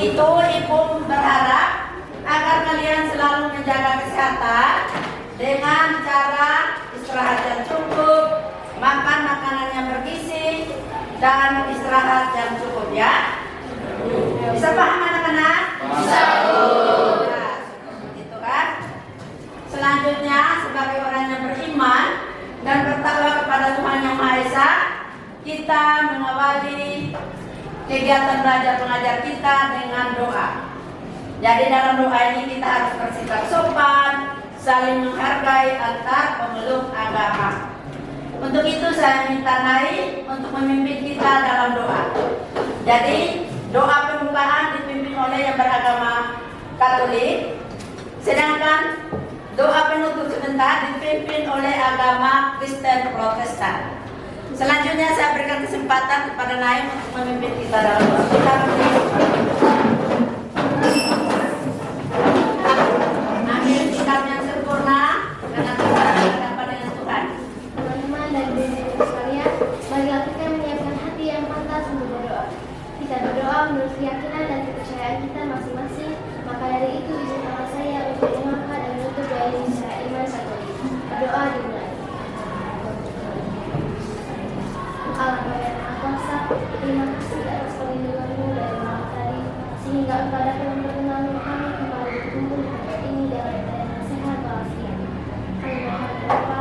itu Ibu berharap agar kalian selalu menjaga kesehatan dengan cara istirahat yang cukup, makan makanan yang bergizi, dan istirahat yang cukup ya. Bisa paham anak-anak? Bisa, Bu. Nah, begitu kan? Selanjutnya sebagai orang yang beriman dan bertakwa kepada Tuhan Yang Maha Esa, kita mengawali kegiatan belajar mengajar kita dengan doa. Jadi dalam doa ini kita harus bersikap sopan, saling menghargai antar pemeluk agama. Untuk itu saya minta Nai untuk memimpin kita dalam doa. Jadi doa pembukaan dipimpin oleh yang beragama Katolik, sedangkan doa penutup sebentar dipimpin oleh agama Kristen Protestan. Selanjutnya saya berikan kesempatan kepada Naim untuk memimpin kita dalam doa. Kita ambil sikap yang sempurna karena kita berhadapan dengan Tuhan. Teman-teman dan diri sekalian, marilah kita menyiapkan hati yang pantas untuk berdoa. Kita berdoa menurut keyakinan dan kepercayaan kita masing-masing. Maka dari itu izinkanlah saya untuk mengangkat dan menutup doa ini secara iman Katolik. Berdoa dimulai. Allah Bapa Maha Kuasa, terima kasih atas perlindungan-Mu dari malam tadi, sehingga Engkau dapat memperkenalkan kami kembali berkumpul di tempat ini dalam keadaan yang sehat walafiat. Kami mohon Bapa,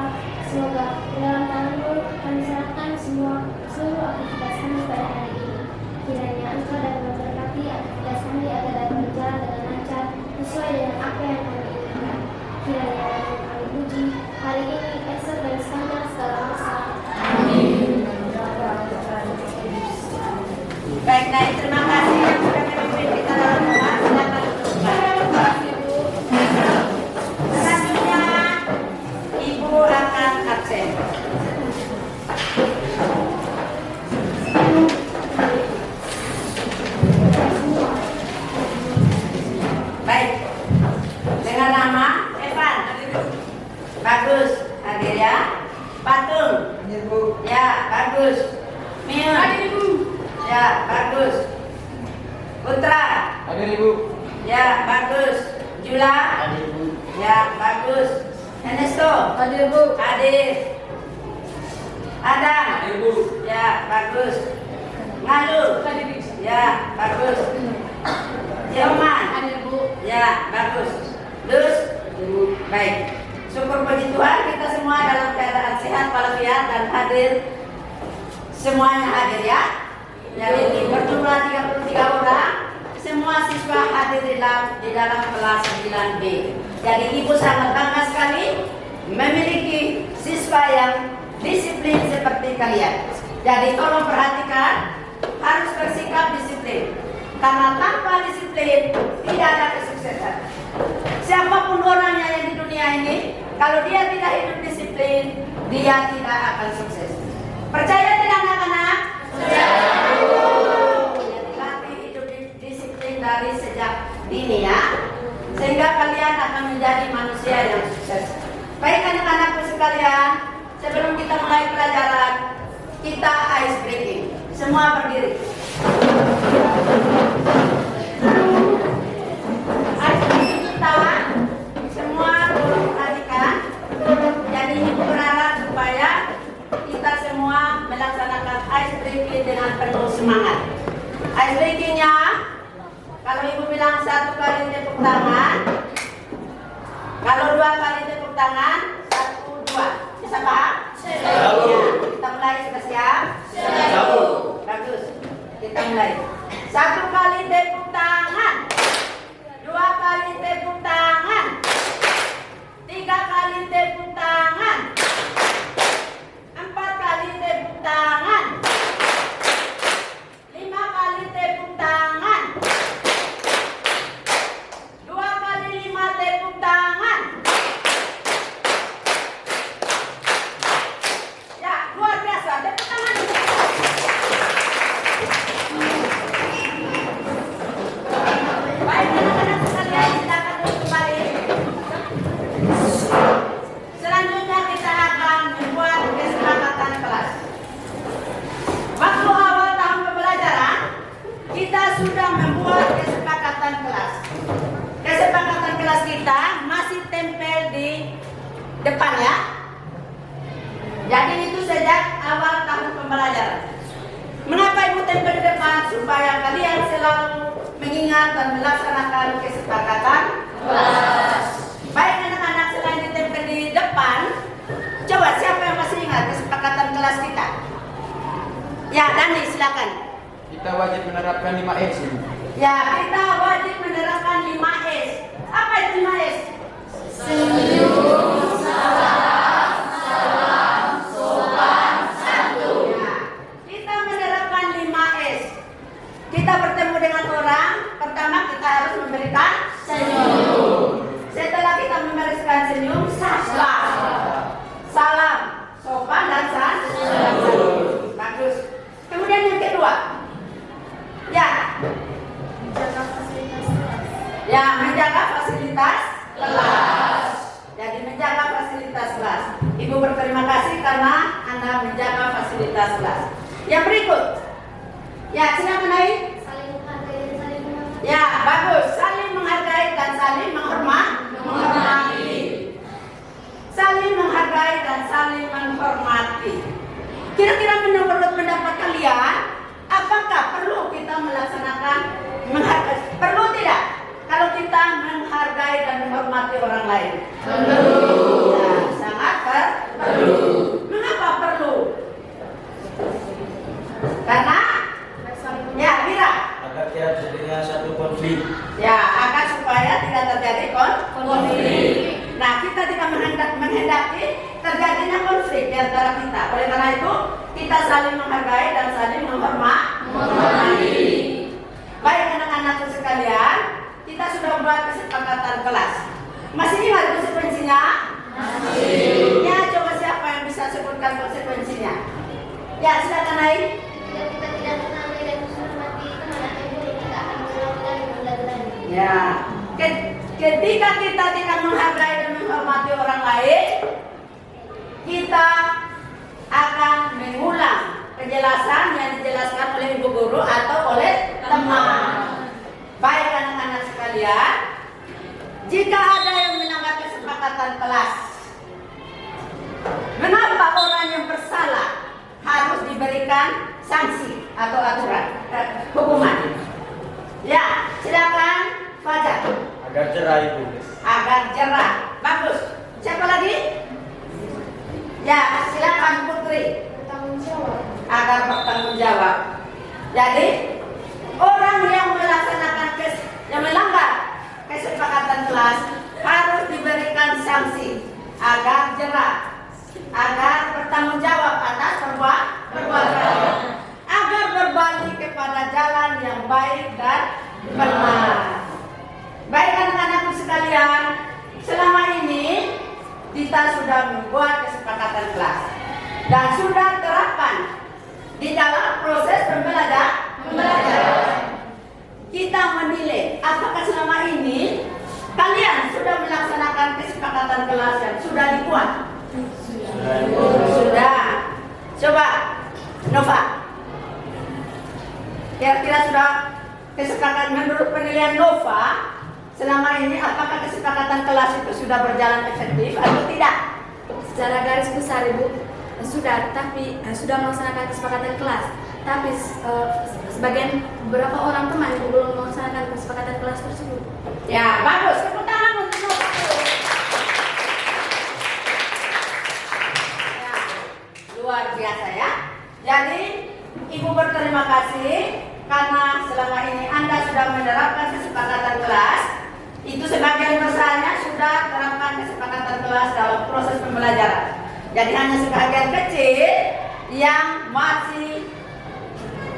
semoga dalam tangan-Mu kami serahkan seluruh aktivitas kami pada hari ini. Kiranya Engkau dapat memberkati aktivitas kami agar dapat berjalan dengan lancar sesuai dengan apa yang kami inginkan. Kiranya dapat kami puji hari ini, esok dan sepanjang segala masa. Amin. Baik, Naim, terima kasih yang sudah memimpin kita dalam doa. Silakan duduk. Selanjutnya Ibu akan absen. Baik, dengan nama Evan. Bagus, hadir ya. Patung. Hadir, Bu. Ya, bagus. Miun. Hadir, Bu. Ya, bagus. Putra. Hadir, Ibu. Ya, bagus. Jula. Hadir, Bu. Ya, bagus. Ernesto. Hadir, Bu. Hadir. Adam. Hadir, Bu. Ya, bagus. Ngalu. Hadir, Bu. Ya, bagus. Jeroman. Hadir, Bu. Ya, bagus. Lus. Hadir, Bu. Baik. Syukur puji Tuhan kita semua dalam keadaan sehat walafiat dan hadir. Semuanya hadir ya. Jadi berjumlah 33 orang. Semua siswa hadir di dalam kelas 9B. Jadi Ibu sangat bangga sekali memiliki siswa yang disiplin seperti kalian. Jadi tolong perhatikan, harus bersikap disiplin. Karena tanpa disiplin tidak ada kesuksesan. Siapapun orangnya yang di dunia ini, kalau dia tidak hidup disiplin, dia tidak akan sukses. Percaya tidak anak-anak? Percaya. Jadi latih hidup disiplin dari sejak dini ya, sehingga kalian akan menjadi manusia yang sukses. Baik anak-anakku sekalian, sebelum kita mulai pelajaran, kita ice breaking. Semua berdiri. Ice breaking kita semua tolong perhatikan. Jadi Ibu berharap supaya kita semua melaksanakan ice breaking dengan penuh semangat. Ice breakingnya, kalau Ibu bilang 1 kali tepuk tangan, kalau 2 kali tepuk tangan, 1, 2. Bisa paham? Ya. Kita mulai, sudah siap? Siap. Bagus. Kita mulai. 1 kali tepuk tangan, 2 kali tepuk tangan, 3 kali tepuk tangan, 4 kali tepuk tangan, 5 kali tepuk tangan, 2 kali 5 tepuk tangan. Ya, luar biasa. Tepuk tangan. Baik anak-anak sekalian, silakan duduk kembali. selalu mengingat dan melaksanakan kesepakatan kelas. Baik anak-anak, selain ditempel di depan, coba siapa yang masih ingat kesepakatan kelas kita? Ya, Dani silakan. Kita wajib menerapkan 5S. Ya, kita wajib menerapkan 5S. Apa itu 5S? Senyum, salam, sopan, santun. Ya, kita menerapkan 5S. Kita bertemu dengan orang, pertama kita harus memberikan senyum. Setelah kita memberikan senyum, salam, sopan dan santun. Bagus. Kemudian yang kedua, Menjaga fasilitas kelas. menjaga fasilitas kelas. Jadi menjaga fasilitas kelas. Ibu berterima kasih karena Anda menjaga fasilitas kelas. Yang berikut, silakan naik. Saling menghargai dan saling menghormati. Ya, bagus. Saling menghargai dan saling menghormati. Saling menghargai dan saling menghormati. Kira-kira menurut pendapat kalian, apakah perlu kita melaksanakan menghargai? Perlu tidak? Kalau kita menghargai dan menghormati orang lain? Perlu. Ya, sangat perlu. Mengapa perlu? Karena Mira. Agar tidak terjadinya satu konflik. Ya, agar supaya tidak terjadi konflik. Nah, kita tidak menghendaki terjadinya konflik di antara kita. Oleh karena itu, kita saling menghargai dan saling menghormati. Baik anak-anakku sekalian, kita sudah buat kesepakatan kelas. Masih ingat konsekuensinya? Masih. Ya, coba siapa yang bisa sebutkan konsekuensinya? Ya, silakan naik. Jika kita tidak menghargai dan menghormati teman atau guru, kita akan mengulang-ulang dan mengulang-ulang. Ya, ketika kita tidak menghargai dan menghormati orang lain, kita akan mengulang penjelasan yang dijelaskan oleh ibu guru atau oleh teman. Baik anak-anak sekalian, jika ada yang melanggar kesepakatan kelas, mengapa orang yang bersalah harus diberikan sanksi atau aturan hukuman? Ya, silakan Fajar. Agar cerah itu. Agar jerah. Bagus. Siapa lagi? Ya, silakan Putri. Bertanggung jawab. Agar bertanggung jawab. Jadi orang yang melaksanakan yang melanggar kesepakatan kelas harus diberikan sanksi agar jerah, agar bertanggung jawab atas perbuatan, agar berbalik kepada jalan yang baik dan benar. Baik anak-anakku sekalian, selama ini kita sudah membuat kesepakatan kelas dan sudah terapkan di dalam proses pembelajaran. Kita menilai apakah selama ini kalian sudah melaksanakan kesepakatan kelas yang sudah dibuat. Sudah. Coba Nova, kira-kira sudah kesepakatan menurut penilaian Nova selama ini, apakah kesepakatan kelas itu sudah berjalan efektif atau tidak? Secara garis besar Ibu sudah, tapi sudah melaksanakan kesepakatan kelas. Tapi sebagian beberapa orang teman Ibu belum melaksanakan kesepakatan kelas tersebut. Ya, bagus. Tepuk tangan untuk Nova. Ya, luar biasa ya. Jadi, Ibu berterima kasih karena selama ini Anda sudah menerapkan kesepakatan kelas. Itu sebagian besarnya sudah terapkan kesepakatan kelas dalam proses pembelajaran. Jadi hanya sebagian kecil yang masih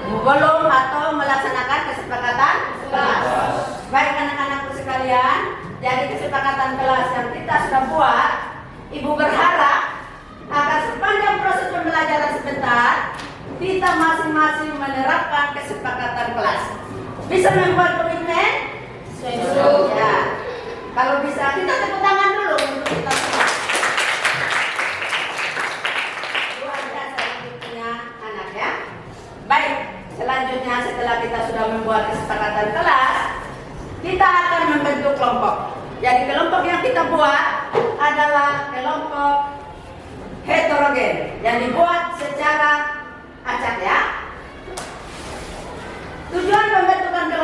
belum atau melaksanakan kesepakatan kelas. Baik anak-anakku sekalian, jadi kesepakatan kelas yang kita sudah buat, Ibu berharap agar sepanjang proses pembelajaran sebentar kita masing-masing menerapkan kesepakatan kelas. Bisa membuat komitmen? Ya. Kalau bisa, kita tepuk tangan dulu untuk kita semua. Luar biasa ini punya anak ya. Baik, selanjutnya setelah kita sudah membuat kesepakatan kelas, kita akan membentuk kelompok. Jadi kelompok yang kita buat adalah kelompok heterogen yang dibuat secara acak ya. Tujuan pembentukan kelompok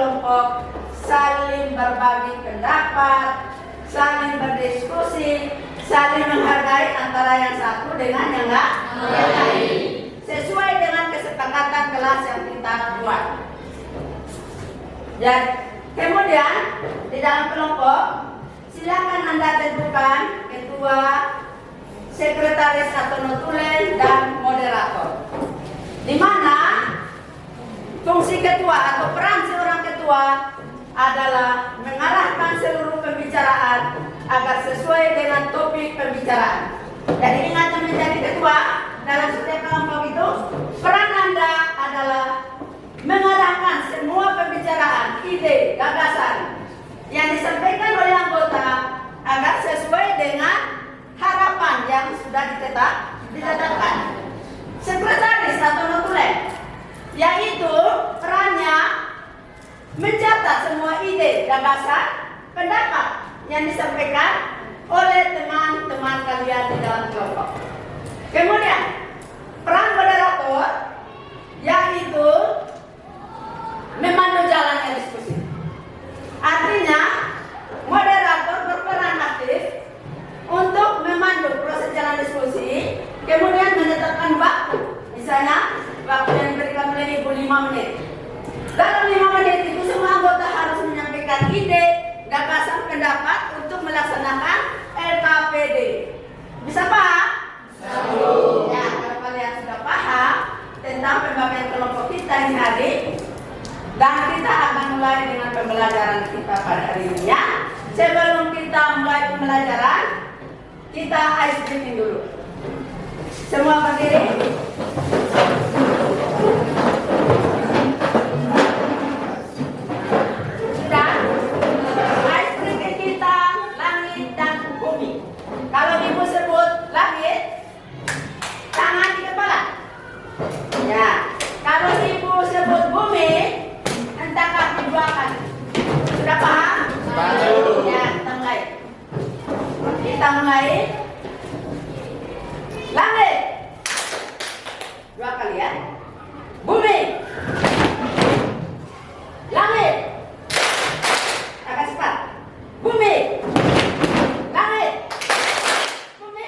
kelompok saling berbagi pendapat, saling berdiskusi, saling menghargai antara yang satu dengan yang lain, sesuai dengan kesepakatan kelas yang kita buat. Dan kemudian di dalam kelompok silakan Anda tentukan ketua, sekretaris atau notulen, dan moderator. Di mana fungsi ketua atau peran seorang ketua adalah mengarahkan seluruh pembicaraan agar sesuai dengan topik pembicaraan. Jadi ingat, menjadi ketua dalam setiap kelompok itu, peran Anda adalah mengarahkan semua pembicaraan, ide, gagasan yang disampaikan oleh anggota agar sesuai dengan harapan yang sudah ditetapkan. Sekretaris atau notulen, yaitu perannya mencatat semua ide, gagasan, pendapat yang disampaikan oleh teman-teman kalian di dalam kelompok. Kemudian peran moderator, yaitu memandu jalannya diskusi. Artinya moderator berperan aktif untuk memandu proses jalan diskusi, kemudian menetapkan waktu. Misalnya waktu yang diberikan oleh Ibu 5 menit. Dalam 5 menit itu semua anggota harus menyampaikan ide, gagasan, pendapat untuk melaksanakan LKPD. Bisa paham? Ya, kalau kalian sudah paham tentang pembagian kelompok kita ini hari, dan kita akan mulai dengan pembelajaran kita pada hari ini ya. Sebelum kita mulai pembelajaran, kita ice breathing dulu. Semua berdiri. Sudah? Ice breathing kita langit dan bumi. Kalau Ibu sebut langit, tangan di kepala. Ya. Kalau Ibu sebut bumi, hentak kaki 2 kali. Sudah paham? Paham. Ya, kita mulai. Kita mulai. Langit 2 kali ya. Bumi. Langit. Agak cepat. Bumi. Langit. Bumi.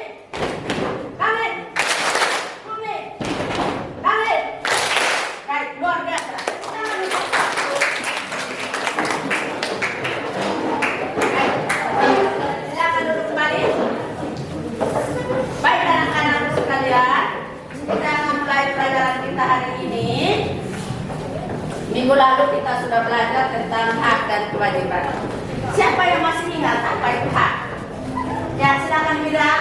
Langit. Bumi. Langit. Baik, luar biasa. Silakan duduk kembali. Baik anak-anak sekalian, kita akan mulai pelajaran kita hari ini. Minggu lalu kita sudah belajar tentang hak dan kewajiban. Siapa yang masih ingat apa itu hak? Ya, silakan Mira.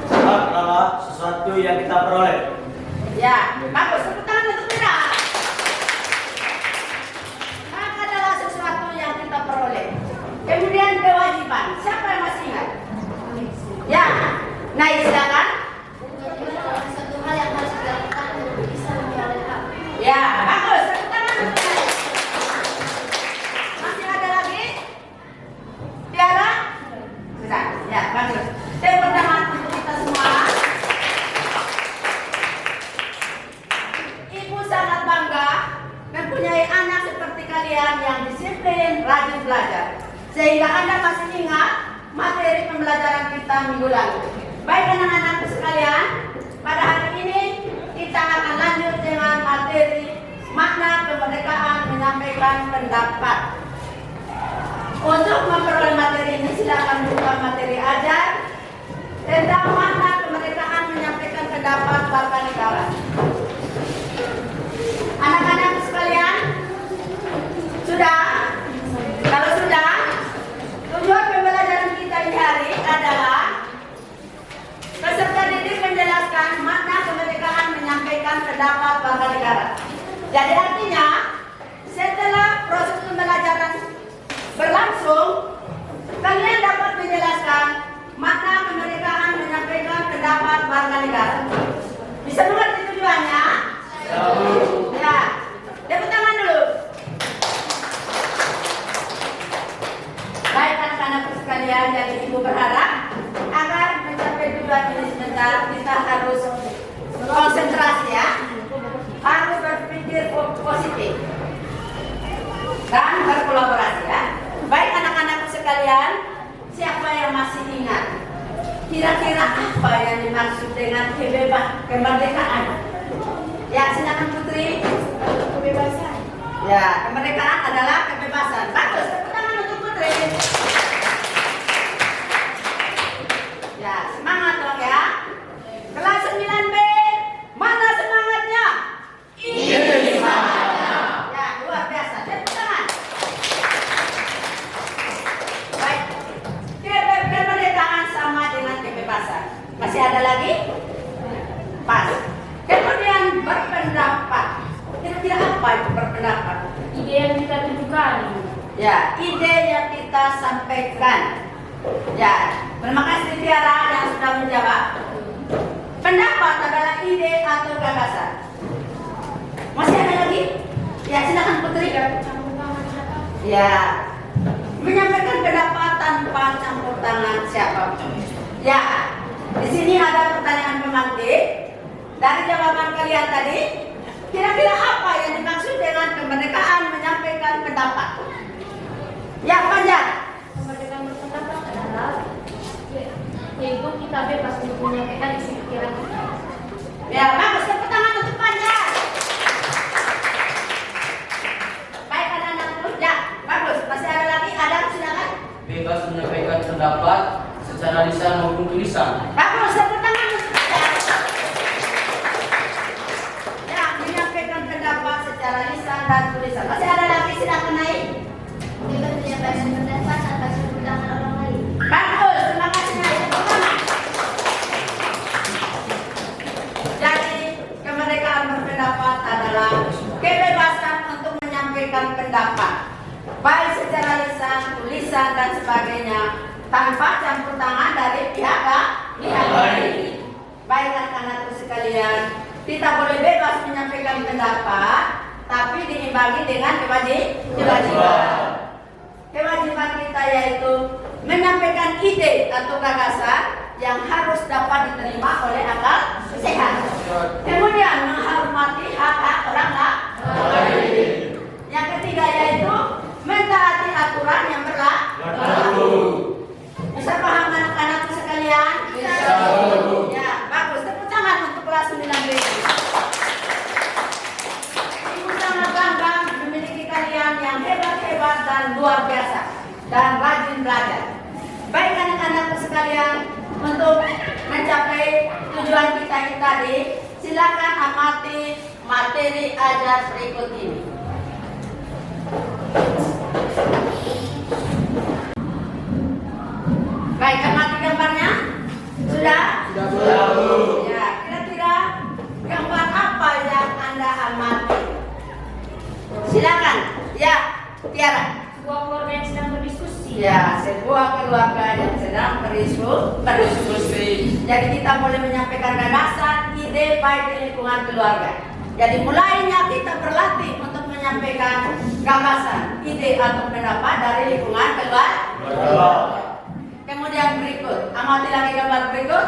Hak adalah sesuatu yang kita peroleh. Ya, bagus. Tepuk tangan untuk Mira. Hak adalah sesuatu yang kita peroleh. Kemudian kewajiban. Siapa yang masih ingat? Ya, nah silakan. Satu hal yang harus dilakukan untuk bisa memperoleh hak. Ya, bagus. Tepuk tangan untuk Mira. Masih ada lagi? Tiara? Sudah. Ya, bagus. Tepuk tangan untuk kita semua. Ibu sangat bangga mempunyai anak seperti kalian yang disiplin, rajin belajar. Sehingga Anda masih ingat materi pembelajaran kita minggu lalu. Baik anak-anak sekalian, pada hari ini kita akan lanjut dengan materi makna kemerdekaan menyampaikan pendapat. Untuk memperoleh materi ini silakan buka materi ajar tentang makna kemerdekaan menyampaikan pendapat warga negara. Anak-anak sekalian, sudah? Kalau sudah, tujuan pembelajaran kita ini hari adalah peserta didik menjelaskan makna kemerdekaan menyampaikan pendapat warga negara. Jadi artinya, setelah proses pembelajaran berlangsung, kalian dapat menjelaskan makna kemerdekaan menyampaikan pendapat warga negara. Bisa mengerti tujuannya? Ya, tepuk tangan dulu. Baik anak-anak sekalian, jadi Ibu berharap agar mencapai tujuan ini sebentar kita harus konsentrasi ya, harus berpikir positif. Kira-kira apa yang dimaksud dengan kemerdekaan? Ya, silakan Putri. Kebebasan. Ya, kemerdekaan adalah kebebasan. Bagus, tepuk tangan untuk Putri. Ya, semangat dong ya. Kelas 9B, mana semangatnya? Ini semangatnya. Ya, luar biasa. Tepuk tangan. Baik. Kemerdekaan sama dengan kebebasan. Masih ada lagi? Pas. Kemudian berpendapat. Kira-kira apa itu berpendapat? Ide yang kita tunjukkan. Ya, ide yang kita sampaikan. Ya, terima kasih Tiara yang sudah menjawab. Pendapat adalah ide atau gagasan. Masih ada lagi? Ya, silakan Putri. Ya, menyampaikan pendapat tanpa campur tangan siapapun. Ya, di sini ada pertanyaan pemantik. Dari jawaban kalian tadi, kira-kira apa yang dimaksud dengan kemerdekaan menyampaikan pendapat? Ya, Panjang. Kemerdekaan berpendapat adalah yaitu kita bebas untuk menyampaikan isi pikiran kita. Ya, bagus. Tepuk tangan untuk Panjang. Baik, anak-anak. Ya, bagus. Masih ada lagi? Ada, silakan. Bebas menyampaikan pendapat secara lisan maupun tulisan. Bagus. Tepuk tangan untuk Panjang. Ya, menyampaikan pendapat secara lisan dan tulisan. Masih ada lagi? Silakan naik. Bebas menyampaikan pendapat tanpa campur tangan orang lain. Bagus, terima kasih naik. Tepuk tangan. Jadi, kemerdekaan berpendapat adalah kebebasan untuk menyampaikan pendapat, baik secara lisan, tulisan, dan sebagainya, tanpa campur tangan dari pihak lain. Baik anak-anakku sekalian, kita boleh bebas menyampaikan pendapat, tapi diimbangi dengan kewajiban. Kewajiban kita yaitu menyampaikan ide atau gagasan yang harus dapat diterima oleh akal sehat. Kemudian menghormati hak-hak orang lain. Yang ketiga yaitu mentaati aturan yang berlaku. Bisa paham anak-anakku sekalian? Bisa. Ya, bagus. Tepuk tangan untuk kelas 9B. Ibu sangat bangga memiliki kalian yang hebat-hebat dan luar biasa dan rajin belajar. Baik anak-anakku sekalian, untuk mencapai tujuan kita ini tadi, silakan amati materi ajar berikut ini. Baik, amati gambarnya? Sudah? Sudah. Ya, kira-kira gambar apa yang Anda amati? Silakan. Ya, Tiara. Sebuah keluarga yang sedang berdiskusi. Ya, sebuah keluarga yang sedang berdiskusi. Jadi kita boleh menyampaikan gagasan, ide baik di lingkungan keluarga. Jadi mulainya kita berlatih untuk menyampaikan gagasan, ide atau pendapat dari lingkungan keluarga. Kemudian berikut, amati lagi gambar berikut.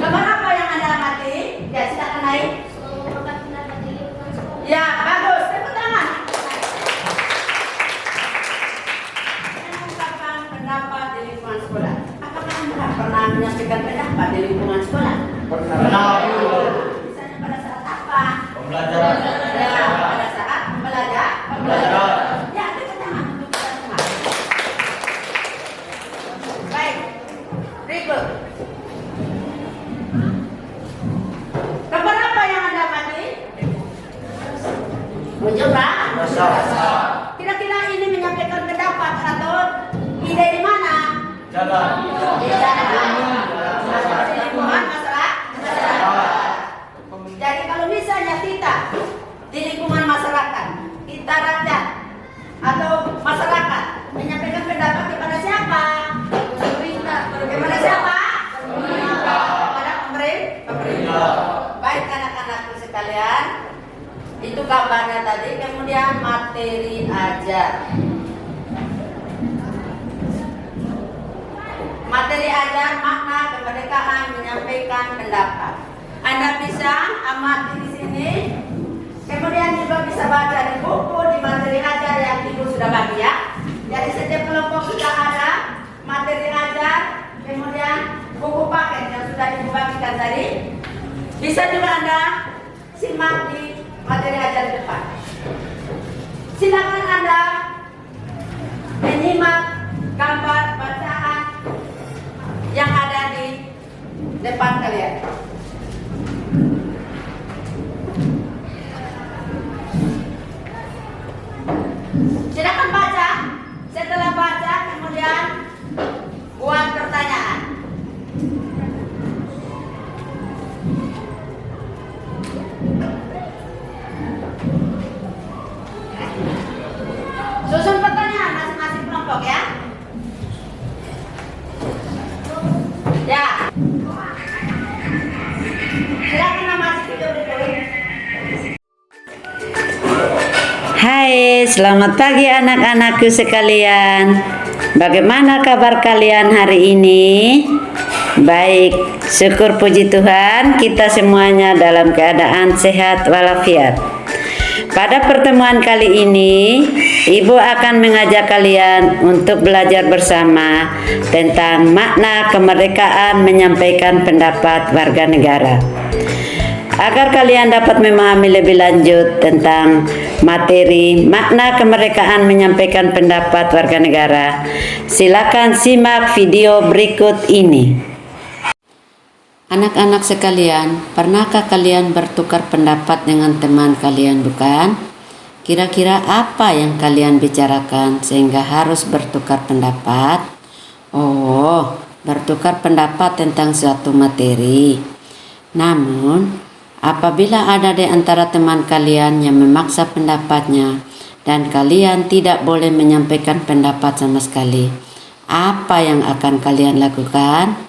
Gambar apa yang Anda amati? Ya, silakan naik. Mengungkapkan pendapat di lingkungan sekolah. Ya, bagus. Tepuk tangan. Mengungkapkan pendapat di lingkungan sekolah. Apakah Anda pernah menyampaikan pendapat di lingkungan sekolah? Pernah. Misalnya pada saat apa? Pembelajaran. Ya, pada saat pembelajaran. Ya, tepuk tangan untuk kita semua. Baik. Berikut. Gambar apa yang Anda amati? Unjuk rasa. Kira-kira ini menyampaikan pendapat atau ide di mana? Jalan. Di lingkungan masyarakat. Jadi kalau misalnya kita di lingkungan masyarakat, kita rakyat atau masyarakat menyampaikan pendapat kepada siapa? Pemerintah. Kepada siapa? Kepada pemerintah. Baik anak-anakku sekalian, itu gambarnya tadi. Kemudian materi ajar. Materi ajar makna kemerdekaan menyampaikan pendapat. Anda bisa amati di sini. Kemudian juga bisa baca di buku di materi ajar yang Ibu sudah bagi ya. Jadi setiap kelompok kita ada materi ajar, kemudian buku paket sudah Ibu bagikan tadi, bisa juga Anda simak di materi ajar depan. Silakan Anda menyimak gambar bacaan yang ada di depan kalian. Silakan baca. Setelah baca, kemudian buat pertanyaan. Susun pertanyaan masing-masing kelompok ya. Ya. Silakan amati video berikut. Hai, selamat pagi anak-anakku sekalian. Bagaimana kabar kalian hari ini? Baik, syukur puji Tuhan kita semuanya dalam keadaan sehat walafiat. Pada pertemuan kali ini, Ibu akan mengajak kalian untuk belajar bersama tentang makna kemerdekaan menyampaikan pendapat warga negara. Agar kalian dapat memahami lebih lanjut tentang materi makna kemerdekaan menyampaikan pendapat warga negara, silakan simak video berikut ini. Anak-anak sekalian, pernahkah kalian bertukar pendapat dengan teman kalian, bukan? Kira-kira apa yang kalian bicarakan sehingga harus bertukar pendapat? Oh, bertukar pendapat tentang suatu materi. Namun, apabila ada di antara teman kalian yang memaksa pendapatnya dan kalian tidak boleh menyampaikan pendapat sama sekali, apa yang akan kalian lakukan?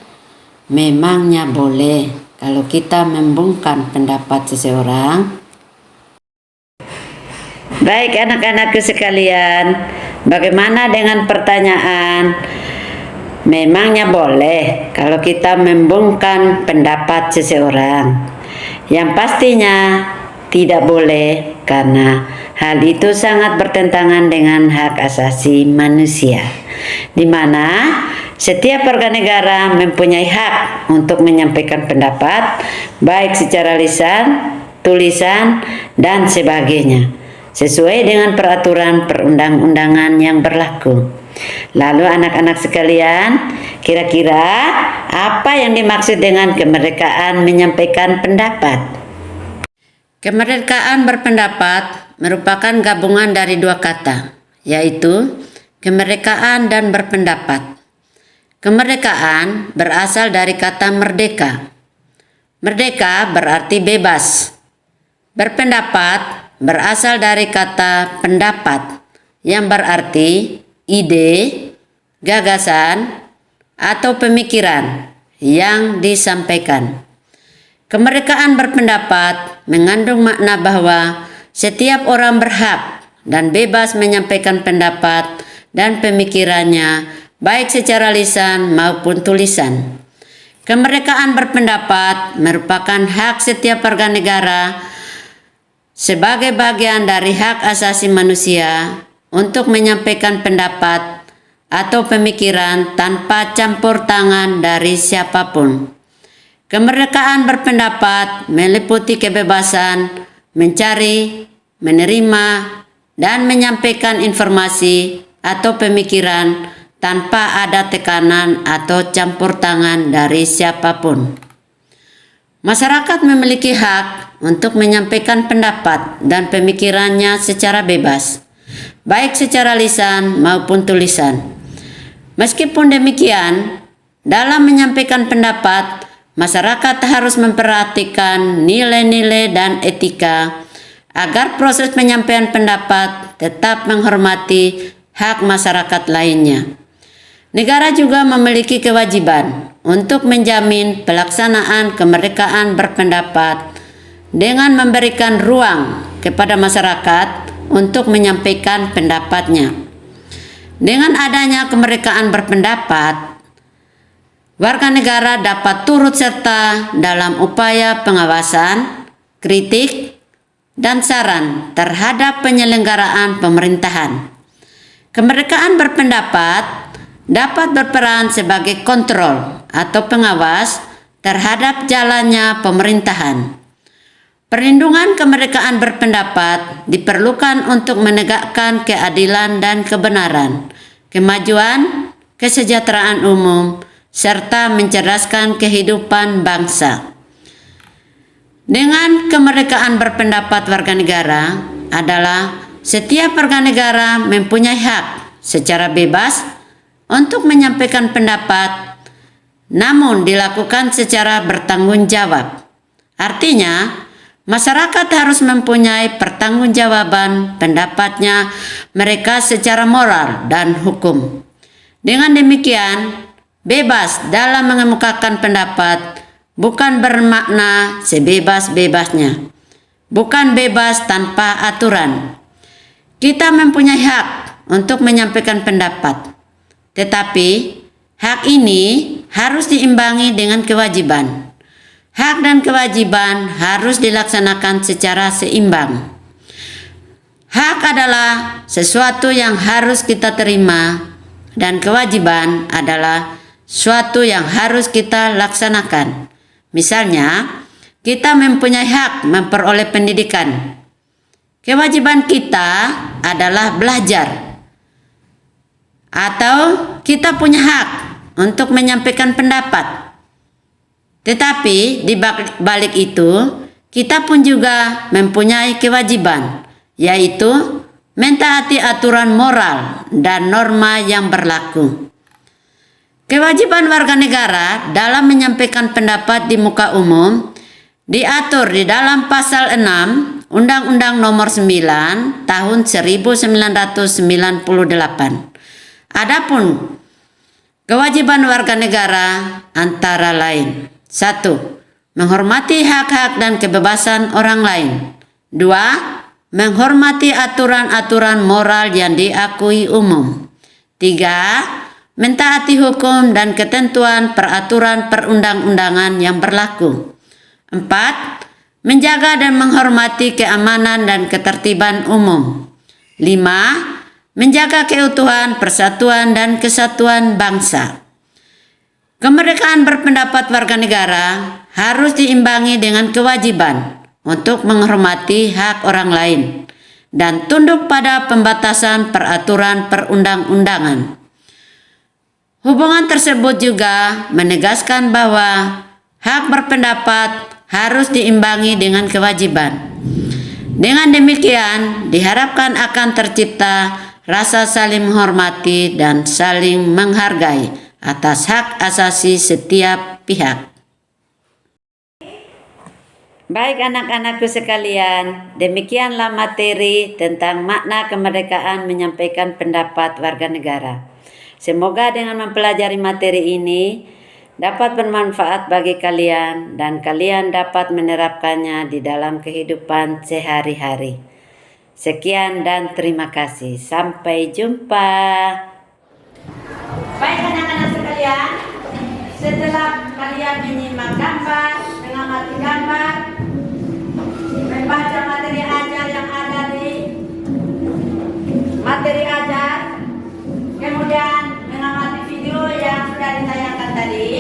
Memangnya boleh kalau kita membungkam pendapat seseorang? Baik anak-anakku sekalian, bagaimana dengan pertanyaan? Memangnya boleh kalau kita membungkam pendapat seseorang? Yang pastinya tidak boleh, karena hal itu sangat bertentangan dengan hak asasi manusia, di mana setiap warga negara mempunyai hak untuk menyampaikan pendapat, baik secara lisan, tulisan, dan sebagainya, sesuai dengan peraturan perundang-undangan yang berlaku. Lalu anak-anak sekalian, kira-kira apa yang dimaksud dengan kemerdekaan menyampaikan pendapat? Kemerdekaan berpendapat merupakan gabungan dari dua kata, yaitu kemerdekaan dan berpendapat. Kemerdekaan berasal dari kata merdeka. Merdeka berarti bebas. Berpendapat berasal dari kata pendapat, yang berarti ide, gagasan, atau pemikiran yang disampaikan. Kemerdekaan berpendapat mengandung makna bahwa setiap orang berhak dan bebas menyampaikan pendapat dan pemikirannya, baik secara lisan maupun tulisan. Kemerdekaan berpendapat merupakan hak setiap warga negara sebagai bagian dari hak asasi manusia untuk menyampaikan pendapat atau pemikiran tanpa campur tangan dari siapapun. Kemerdekaan berpendapat meliputi kebebasan mencari, menerima, dan menyampaikan informasi atau pemikiran tanpa ada tekanan atau campur tangan dari siapapun. Masyarakat memiliki hak untuk menyampaikan pendapat dan pemikirannya secara bebas, baik secara lisan maupun tulisan. Meskipun demikian, dalam menyampaikan pendapat, masyarakat harus memperhatikan nilai-nilai dan etika agar proses penyampaian pendapat tetap menghormati hak masyarakat lainnya. Negara juga memiliki kewajiban untuk menjamin pelaksanaan kemerdekaan berpendapat dengan memberikan ruang kepada masyarakat untuk menyampaikan pendapatnya. Dengan adanya kemerdekaan berpendapat, warga negara dapat turut serta dalam upaya pengawasan, kritik, dan saran terhadap penyelenggaraan pemerintahan. Kemerdekaan berpendapat dapat berperan sebagai kontrol atau pengawas terhadap jalannya pemerintahan. Perlindungan kemerdekaan berpendapat diperlukan untuk menegakkan keadilan dan kebenaran, kemajuan, kesejahteraan umum, serta mencerdaskan kehidupan bangsa. Dengan kemerdekaan berpendapat warga negara adalah setiap warga negara mempunyai hak secara bebas untuk menyampaikan pendapat, namun dilakukan secara bertanggung jawab. Artinya, masyarakat harus mempunyai pertanggungjawaban pendapatnya mereka secara moral dan hukum. Dengan demikian, bebas dalam mengemukakan pendapat bukan bermakna sebebas-bebasnya, bukan bebas tanpa aturan. Kita mempunyai hak untuk menyampaikan pendapat, tetapi hak ini harus diimbangi dengan kewajiban. Hak dan kewajiban harus dilaksanakan secara seimbang. Hak adalah sesuatu yang harus kita terima, dan kewajiban adalah suatu yang harus kita laksanakan. Misalnya, kita mempunyai hak memperoleh pendidikan. Kewajiban kita adalah belajar. Atau kita punya hak untuk menyampaikan pendapat. Tetapi di balik itu, kita pun juga mempunyai kewajiban, yaitu mentaati aturan moral dan norma yang berlaku. Kewajiban warga negara dalam menyampaikan pendapat di muka umum diatur di dalam pasal 6 Undang-Undang Nomor 9 Tahun 1998. Adapun kewajiban warga negara antara lain: 1. Menghormati hak-hak dan kebebasan orang lain. 2. Menghormati aturan-aturan moral yang diakui umum. 3. Mentaati hukum dan ketentuan peraturan perundang-undangan yang berlaku. 4. Menjaga dan menghormati keamanan dan ketertiban umum. 5. Menjaga keutuhan, persatuan, dan kesatuan bangsa. Kemerdekaan berpendapat warga negara harus diimbangi dengan kewajiban untuk menghormati hak orang lain dan tunduk pada pembatasan peraturan perundang-undangan. Hubungan tersebut juga menegaskan bahwa hak berpendapat harus diimbangi dengan kewajiban. Dengan demikian, diharapkan akan tercipta rasa saling menghormati dan saling menghargai atas hak asasi setiap pihak. Baik anak-anakku sekalian, demikianlah materi tentang makna kemerdekaan menyampaikan pendapat warga negara. Semoga dengan mempelajari materi ini dapat bermanfaat bagi kalian dan kalian dapat menerapkannya di dalam kehidupan sehari-hari. Sekian dan terima kasih. Sampai jumpa. Baik anak-anak sekalian, setelah kalian menyimak gambar, mengamati gambar, membaca materi ajar yang ada di materi ajar, kemudian mengamati video yang sudah ditayangkan tadi,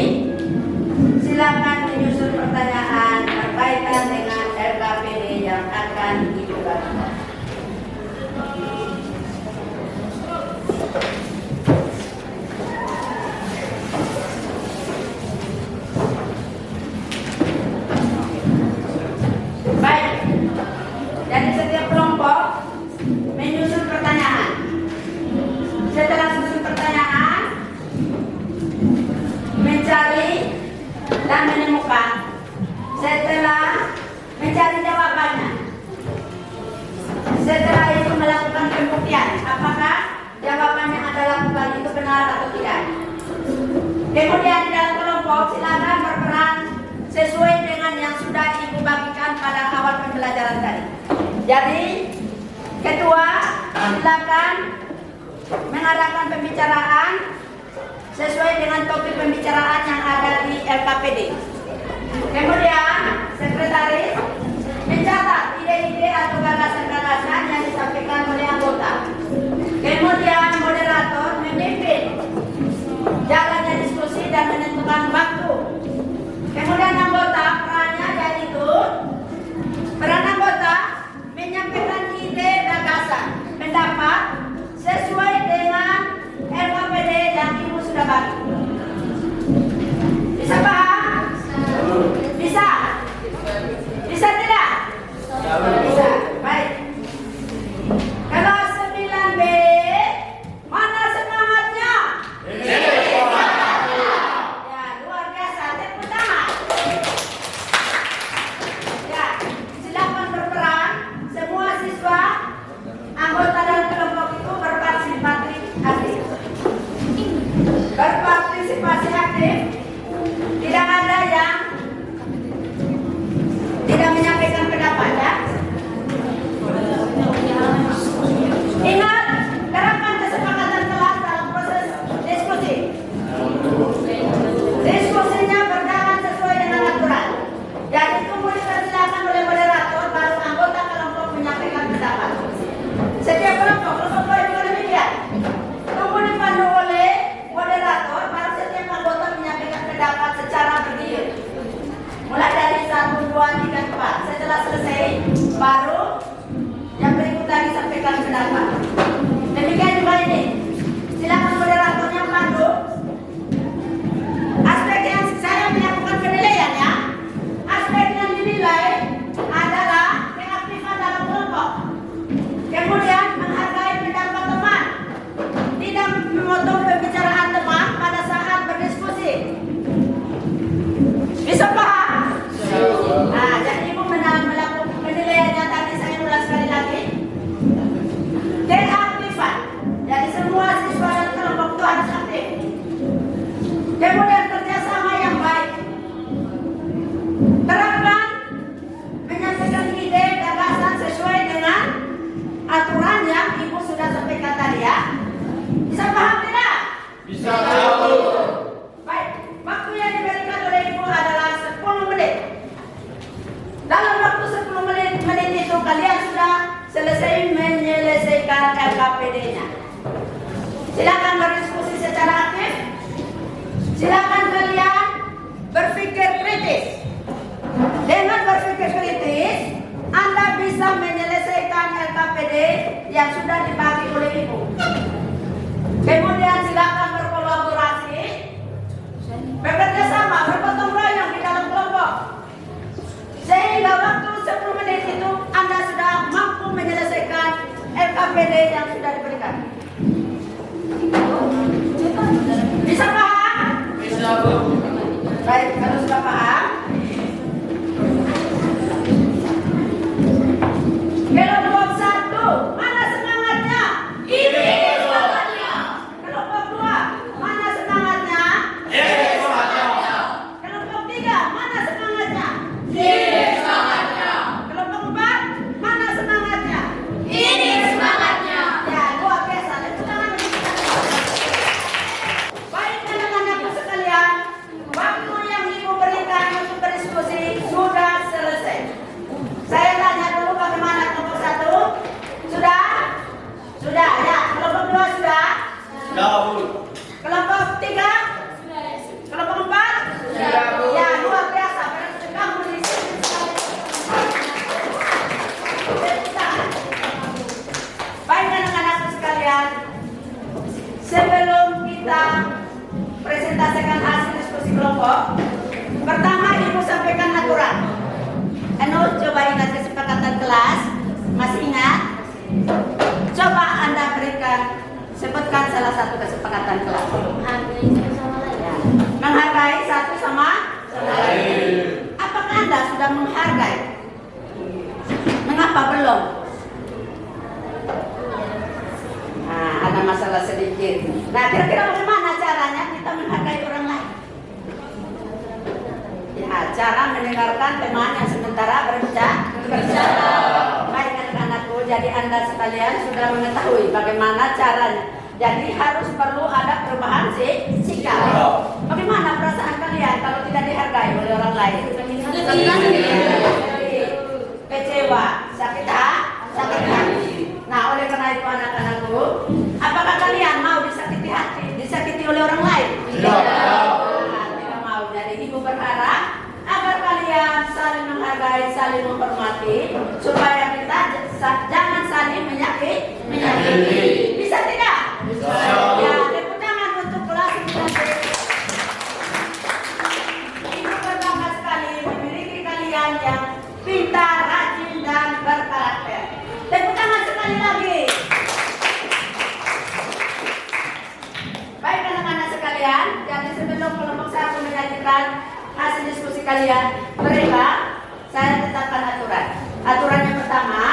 silakan menyusun pertanyaan berkaitan dengan RKPD yang akan dibuat. Baik, dari setiap kelompok menyusun pertanyaan. Setelah susun pertanyaan, mencari dan menemukan. Setelah mencari jawabannya, setelah itu melakukan pembuktian apakah jawaban yang Anda lakukan itu benar atau tidak. Kemudian di dalam kelompok silakan berperan sesuai dengan yang sudah Ibu bagikan pada awal pembelajaran tadi. Jadi ketua silakan mengarahkan pembicaraan sesuai dengan topik pembicaraan yang ada di LKPD. Kemudian sekretaris mencatat ide-ide atau gagasan-gagasan yang disampaikan oleh anggota. Kemudian moderator memimpin jalannya diskusi dan menentukan waktu. Kemudian Baru yang berikut lagi sampaikan pendapat. Demikian juga ini. Silakan moderatornya pandu. Aspek yang saya melakukan penilaian ya. Aspek yang dinilai adalah keaktifan dalam kelompok. Kemudian menghargai pendapat teman. Tidak memotong pembicaraan teman pada saat berdiskusi. Bisa paham? Nah, jadi ibu melakukan penilaiannya tadi saya ulang sekali lagi. Keaktifan. Jadi semua siswa dan kelompok itu harus aktif. Kemudian kerjasama yang baik. Terapkan menyampaikan ide gagasan sesuai dengan aturan yang ibu sudah sampaikan tadi ya. Bisa paham tidak? Bisa tahu. Baik, waktu yang diberikan oleh ibu adalah 10 menit. Dalam waktu 10 menit itu kalian sudah selesai menyelesaikan LKPD-nya. Silakan berdiskusi secara aktif. Silakan kalian berpikir kritis. Dengan berpikir kritis, Anda bisa menyelesaikan LKPD yang sudah dibagi oleh ibu. Kemudian silakan berkolaborasi, bekerja sama, bergotong royong di dalam kelompok. Sehingga waktu 10 menit itu Anda sudah mampu menyelesaikan LKPD yang sudah diberikan. Bisa paham? Bisa, Bu. Baik, kalau sudah paham. Kelompok 1, mana semangatnya? Ini semangatnya. Kelompok 2, mana semangatnya? Ini semangatnya. Kelompok 3, mana semangatnya? Ini semangatnya. Kelompok 4, mana semangatnya? Ini semangatnya. Ya, luar biasa. Tepuk tangan. Baik anak-anakku sekalian, waktu yang ibu berikan untuk berdiskusi sudah selesai. Saya tanya dulu bagaimana kelompok 1? Sudah? Sudah, ya. Kelompok 2 sudah? Sudah, Bu. Kelompok 3? Kelompok 4? Sudah, Bu. Ya, luar biasa. Berarti kamu di sini sekali. Tepuk tangan. Baik anak-anakku sekalian, sebelum kita presentasikan hasil diskusi kelompok, pertama ibu sampaikan aturan. Coba ingat kesepakatan kelas, masih ingat? Coba Anda berikan, sebutkan salah satu kesepakatan kelas. Menghargai satu sama lain. Menghargai satu sama lain. Apakah Anda sudah menghargai? Mengapa belum? Nah, ada masalah sedikit. Nah, kira-kira bagaimana caranya kita menghargai orang lain? Ya, cara mendengarkan teman yang sementara berbicara. Baik anak-anakku, jadi Anda sekalian sudah mengetahui bagaimana caranya. Jadi harus perlu ada perubahan sikap. Bagaimana perasaan kalian kalau tidak dihargai oleh orang lain? Kecewa, sakit hati. Nah, oleh karena itu anak-anakku, apakah kalian mau disakiti hati, disakiti oleh orang lain? Tidak mau. Jadi ibu berharap agar kalian saling menghargai, saling menghormati, supaya kita jangan saling menyakiti. Bisa tidak? Bisa. Ya, tepuk tangan untuk kelas ini. Ibu berbangga sekali memiliki kalian yang pintar, rajin, dan berkarakter. Tepuk tangan sekali lagi. Baik anak-anak sekalian, jadi sebelum kelompok 1 menyajikan hasil diskusi kalian, saya tetapkan aturan. Aturan yang pertama,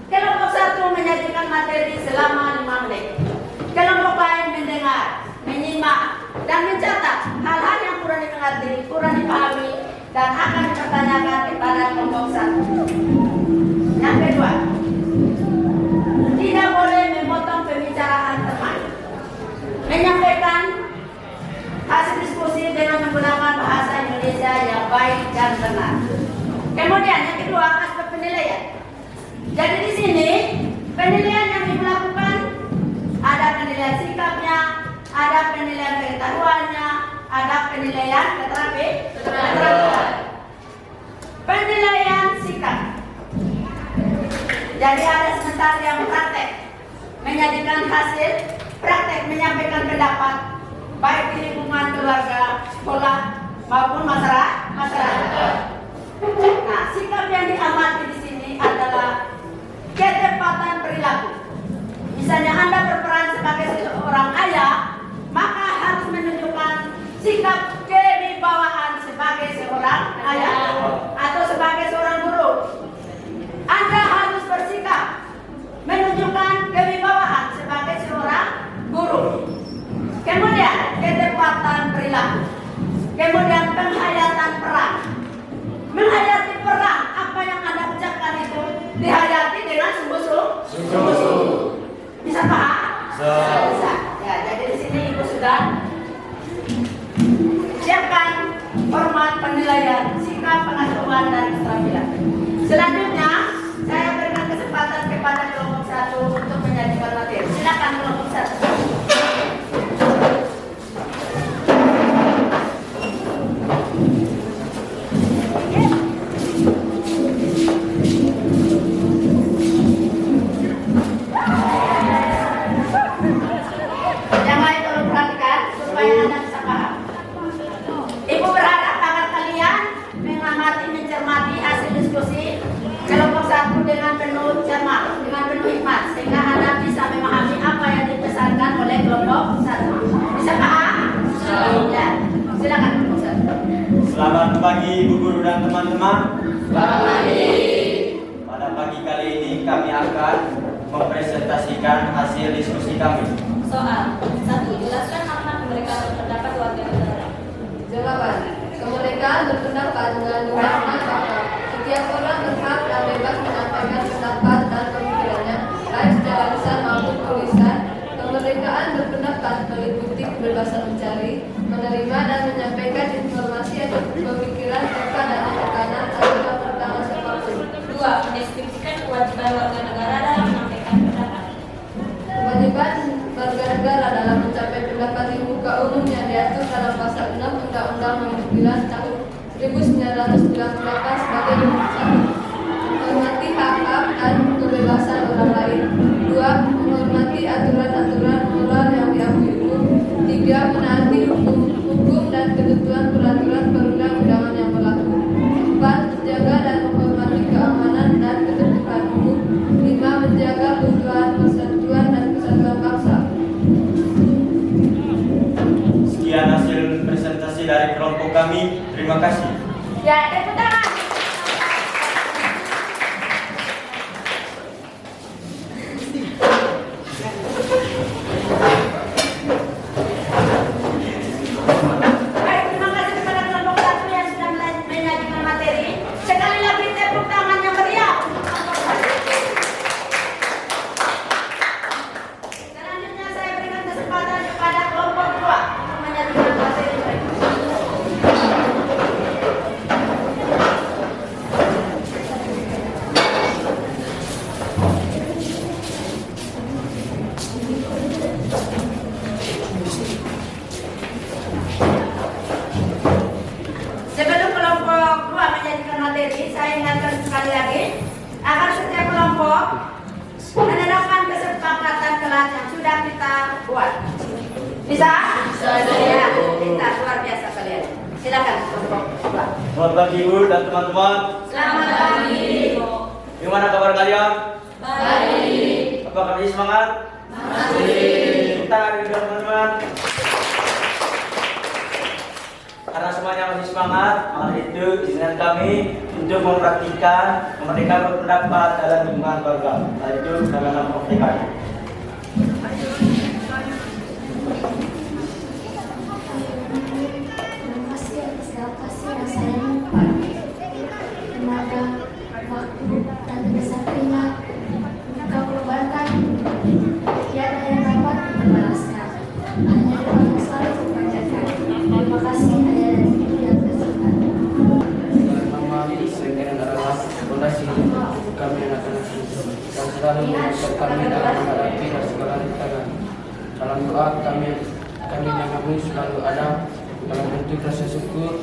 kelompok 1 menyajikan materi selama 5 menit. Kelompok lain mendengar, menyimak, dan mencatat hal-hal yang kurang dimengerti, kurang dipahami, dan akan dipertanyakan kepada kelompok 1. Yang kedua, tidak boleh memotong pembicaraan teman. Menyampaikan hasil diskusi dengan menggunakan bahasa Indonesia yang baik dan benar. Kemudian yang kedua, aspek penilaian. Jadi di sini penilaian yang ibu lakukan ada penilaian sikapnya, ada penilaian pengetahuannya, ada penilaian keterampilan. Penilaian sikap. Jadi ada sementara yang praktek menyajikan hasil, praktek menyampaikan pendapat baik di lingkungan keluarga, sekolah maupun masyarakat. Nah, sikap yang diamati di sini adalah ketepatan perilaku. Misalnya Anda berperan sebagai seorang ayah, maka harus menunjukkan sikap kewibawaan sebagai seorang ayah atau sebagai seorang guru. Anda harus bersikap menunjukkan kewibawaan sebagai seorang guru. Kemudian ketepatan perilaku. Kemudian penghayatan peran. Menghayati peran, apa yang Anda ucapkan itu dihayati dengan sungguh-sungguh. Bisa paham? Bisa. Ya, jadi di sini Ibu sudah siapkan format penilaian sikap, pengasuhan, dan keterampilan. Selanjutnya, saya berikan kesempatan kepada kelompok 1 untuk menyajikan materi. Silakan kelompok 1. Mencermati hasil diskusi kelompok 1 dengan penuh cermat, dengan penuh hikmat, sehingga Anda bisa memahami apa yang dipesankan oleh kelompok 1. Bisa paham? Ya. Silakan kelompok 1. Selamat pagi Ibu Guru dan teman-teman. Selamat pagi. Pada pagi kali ini kami akan mempresentasikan hasil diskusi kami. Soal 1. Jelaskan makna kemerdekaan berpendapat warga negara. Jawaban. Kemerdekaan berpendapat mengandung makna bahwa setiap orang berhak dan bebas menyampaikan pendapat dan pemikirannya, baik secara lisan maupun tulisan. Kemerdekaan berpendapat meliputi kebebasan mencari, menerima dan menyampaikan informasi atau pemikiran tanpa adanya tekanan atau pertama siapapun. 2. Mendeskripsikan kewajiban warga negara dalam menyampaikan pendapat. Kewajiban warga negara dalam mencapai pendapat di muka umum yang diatur dalam pasal 6 Undang-Undang Nomor 9 Tahun 1998 sebagai berikut: 1. Menghormati hak-hak dan kebebasan orang lain. 2. Menghormati aturan-aturan moral yang diakui umum. 3. Menaati hukum dan ketentuan peraturan perundang-undangan yang berlaku. 4. Menjaga dan menghormati keamanan dan ketertiban umum. 5. Menjaga keutuhan persatuan dan kesatuan bangsa. Sekian hasil presentasi dari kelompok kami. Terima kasih. Ya, tepuk tangan. Baik, terima kasih kepada kelompok 1 yang sudah menyajikan materi. Sekali lagi tepuk tangan yang meriah. Selanjutnya saya berikan kesempatan kepada kelompok 2 untuk menyajikan materi mereka. Sebelum kelompok 2 menyajikan materi, saya ingatkan sekali lagi agar setiap kelompok menerapkan kesepakatan kelas yang sudah kita buat. Bisa? Bisa. Ya, kita luar biasa kalian. Silakan kelompok 2. Selamat pagi Ibu dan teman-teman. Selamat pagi. Gimana kabar kalian? Baik. Apakah masih semangat? Masih. Kita teman-teman. Karena semuanya masih semangat, maka itu izinkan kami untuk mempraktikkan kemerdekaan berpendapat dalam lingkungan keluarga. Itu dalam kemerdekaan. Terima kasih atas kasih yang saya lupa. Tenaga, waktu, dan kesaktian Engkau korbankan, tiada yang dapat membalaskan. Hanya Tuhan selalu mengajarkan. Terima kasih ayah dan ibu yang tercinta. Nama Sengkeren adalah fondasi kami anak-anak yang selalu menguatkan kami dalam menghadapi segala rintangan. Dalam doa kami mengambil selalu ada dalam bentuk rasa syukur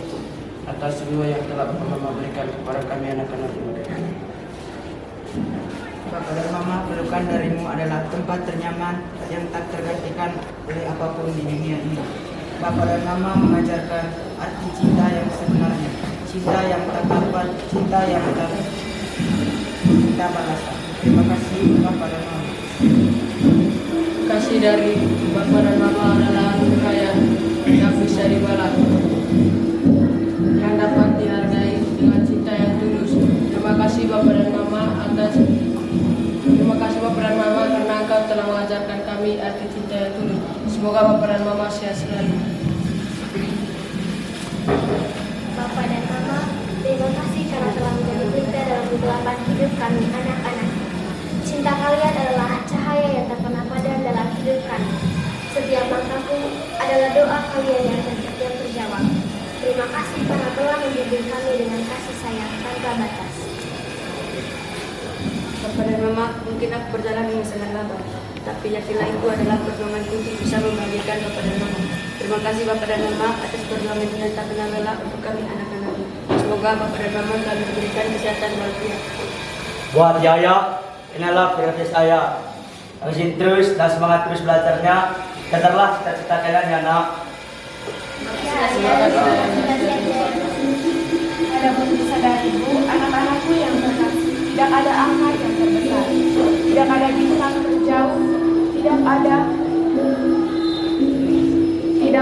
atas semua yang telah Bapak memberikan kepada kami anak-anak. Terima Bapa dan Mama, pelukan darimu adalah tempat ternyaman yang tak tergantikan oleh apapun di dunia ini. Bapa dan Mama mengajarkan arti cinta yang sebenarnya, cinta yang tak dapat, cinta yang tak minta balasan. Terima kasih Bapa dan Mama. Kasih dari Bapa dan Mama adalah anugerah yang bisa dibalas, yang dapat dihargai dengan cinta yang tulus. Terima kasih Bapa dan Mama karena Engkau telah mengajarkan kami arti cinta yang tulus. Semoga Bapa dan Mama sehat selalu. Bapa dan Mama, terima kasih karena telah menjadi pelita dalam kegelapan hidup kami anak-anak. Cinta kalian adalah cahaya yang tak pernah padam dalam hidup kami. Setiap langkahku adalah doa kalian yang akan setiap terjawab. Terima kasih karena telah membimbing kami dengan kasih sayang tanpa batas. Bapa dan Mama, mungkin aku berjalan dengan sangat lambat, tapi yakinlah itu adalah perjuanganku untuk bisa membahagiakan Bapa dan Mama. Terima kasih Bapa dan Mama atas perjuangan yang tak kenal lelah untuk kami anak-anakku. Semoga Bapa dan Mama selalu diberikan kesehatan walafiat. Buat Yaya, inilah prioritas saya. Rajin terus dan semangat terus belajarnya. Kejarlah cita-cita kalian ya nak. Adapun sadar ibu, anak-anakku yang terkasih, tidak ada angka yang terbesar, tidak ada bintang terjauh, tidak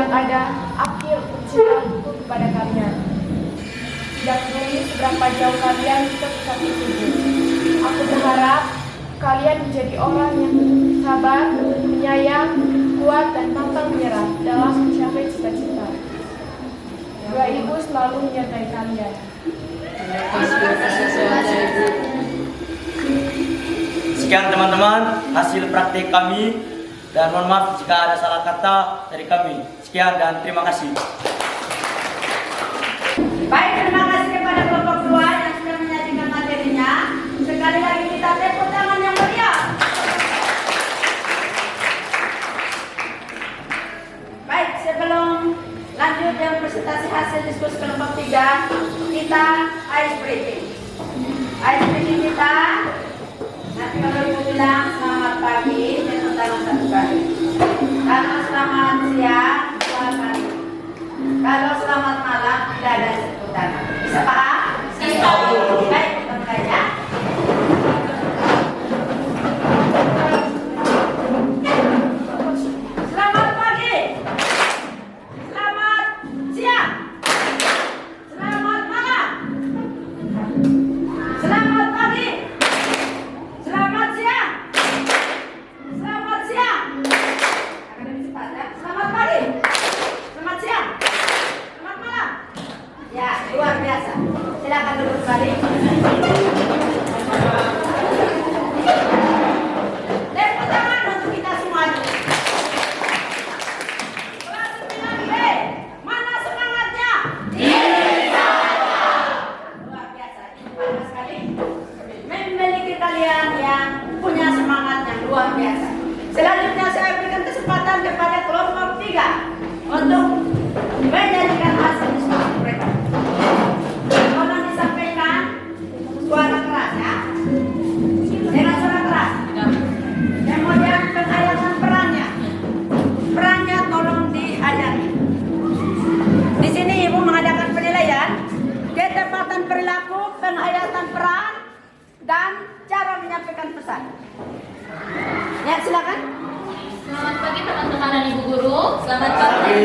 ada akhir cintaku kepada kalian. Tidak peduli seberapa jauh kalian ke pusat tujuan. Aku berharap kalian menjadi orang yang sabar, penyayang, kuat dan pantang menyerah dalam mencapai cita-cita. Doa ibu selalu menyertai kalian. Sekian teman-teman hasil praktik kami dan mohon maaf jika ada salah kata dari kami. Sekian dan terima kasih. Baik, terima kasih kepada kelompok 2 yang sudah menyajikan materinya. Sekali lagi kita tepuk tangan yang meriah. Baik, sebelum lanjut yang presentasi hasil diskusi kelompok 3, kita ice breaking. Ice breaking kita, nanti kalau ibu bilang selamat pagi, tepuk tangan 1 kali. Kalau selamat siang, 2 kali. Kalau selamat malam, tidak ada tepuk tangan. Bisa paham? Bisa. Baik, kita mulai ya. Selamat pagi. Selamat siang. Selamat malam. Selamat pagi. Selamat siang. Selamat siang. Akan lebih cepat ya. Selamat pagi. Selamat siang. Selamat malam. Ya, luar biasa. Silakan duduk kembali. Tepuk tangan untuk kita semua. Kelas 9B, mana semangatnya? Luar biasa, ini bagus sekali. Memiliki kalian yang punya semangat yang luar biasa. Selanjutnya saya berikan kesempatan kepada kelompok 3 untuk menyanyikan hasil diskusi mereka. Tolong disampaikan suara keras ya. Dengan suara keras. Kemudian penghayatan perannya. Perannya tolong dihayati. Di sini ibu mengadakan penilaian ketepatan perilaku, penghayatan peran, dan cara menyampaikan pesan. Ya, silakan. Selamat pagi teman-teman dan ibu guru. Selamat pagi.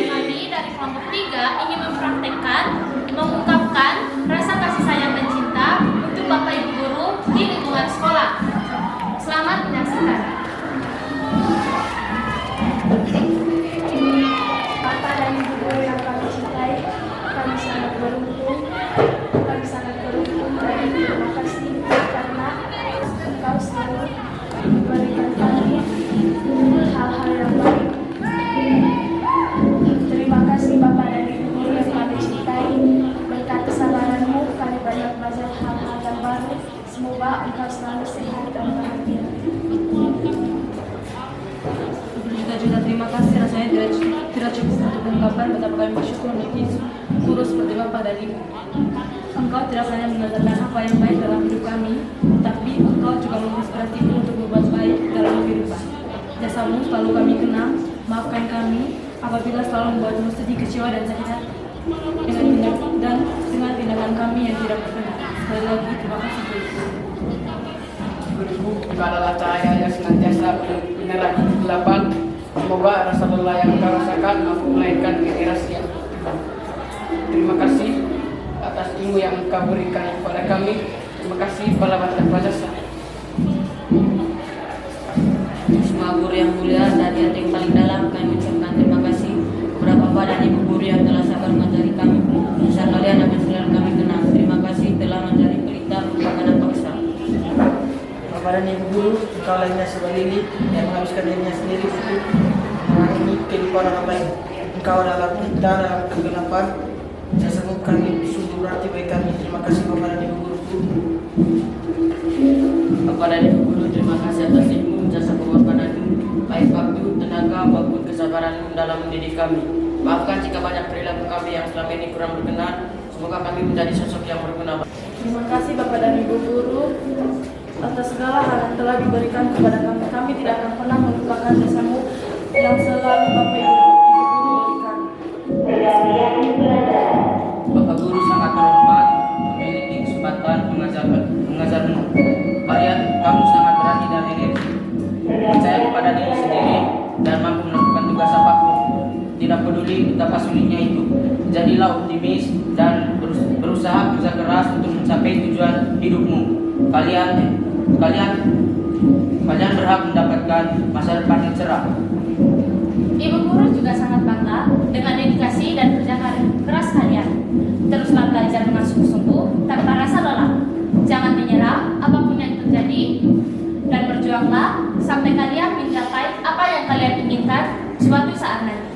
Kami dari kelompok 3 ingin mempraktekkan, mengungkapkan rasa kasih sayang dan cinta untuk Bapak Ibu guru di lingkungan sekolah. Selamat menyaksikan. Bapak dan ibu guru yang kami cintai, kami sangat beruntung. Kami sangat beruntung dan terima kasih karena engkau selalu memberikan kami hal-hal yang baik. Terima kasih Bapak dan Ibu guru yang kami cintai. Berkat kesabaranmu kami banyak belajar hal-hal yang baru. Semoga engkau selalu sehat dan bahagia. Juta-juta terima kasih, rasanya tidak cukup untuk mengungkapkan betapa kami bersyukur memiliki guru seperti Bapak dan Ibu. Engkau tidak hanya mengajarkan apa yang baik dalam hidup kami, tapi Engkau juga selalu kami kenang. Maafkan kami apabila selalu membuatmu sedih, kecewa, dan sakit hati dengan tindakan kami yang tidak berkenan. Sekali lagi terima kasih Guru. Guruku, Engkau adalah cahaya yang senantiasa menerangi kegelapan. Semoga rasa lelah yang Engkau rasakan mampu melahirkan generasi yang terima kasih atas ilmu yang Engkau berikan kepada kami. Terima kasih para jasa. Semua guru yang mulia dan hati yang paling dalam, kami ucapkan terima kasih kepada Bapak dan Ibu guru yang telah sabar mengajari kami. Insya kalian akan selalu kami kenang. Terima kasih telah menjadi pelita merupakan apa besar. Bapak dan Ibu guru, engkau lainnya sebagai lili yang menghabiskan dirinya sendiri untuk mengakhiri kehidupan orang lain. Engkau adalah pelita dalam kegelapan. Jasamu kami sungguh berarti bagi kami. Terima kasih Bapak dan Ibu guru. Bapak dan Ibu guru, terima kasih atas ilmu, jasa pengorbananmu, baik waktu, tenaga, maupun kesabaranmu dalam mendidik kami. Maafkan jika banyak perilaku kami yang selama ini kurang berkenan. Semoga kami menjadi sosok yang berguna. Terima kasih Bapak dan Ibu guru atas segala hal yang telah diberikan kepada kami. Kami tidak akan pernah melupakan jasamu yang selalu Bapak Ibu guru berikan. Bapak guru sangat terhormat memiliki kesempatan mengajarmu. Kamu sangat berani dan energi, percaya kepada diri sendiri dan mampu melakukan tugas apapun. Tidak peduli betapa sulitnya itu. Jadilah optimis dan berusaha kerja keras untuk mencapai tujuan hidupmu. Kalian berhak mendapatkan masa depan yang cerah. Ibu guru juga sangat bangga dengan dedikasi dan kerja keras kalian. Teruslah belajar dengan sungguh-sungguh tanpa rasa lelah. Jangan menyerah apapun yang terjadi dan berjuanglah sampai kalian mencapai apa yang kalian inginkan suatu saat nanti.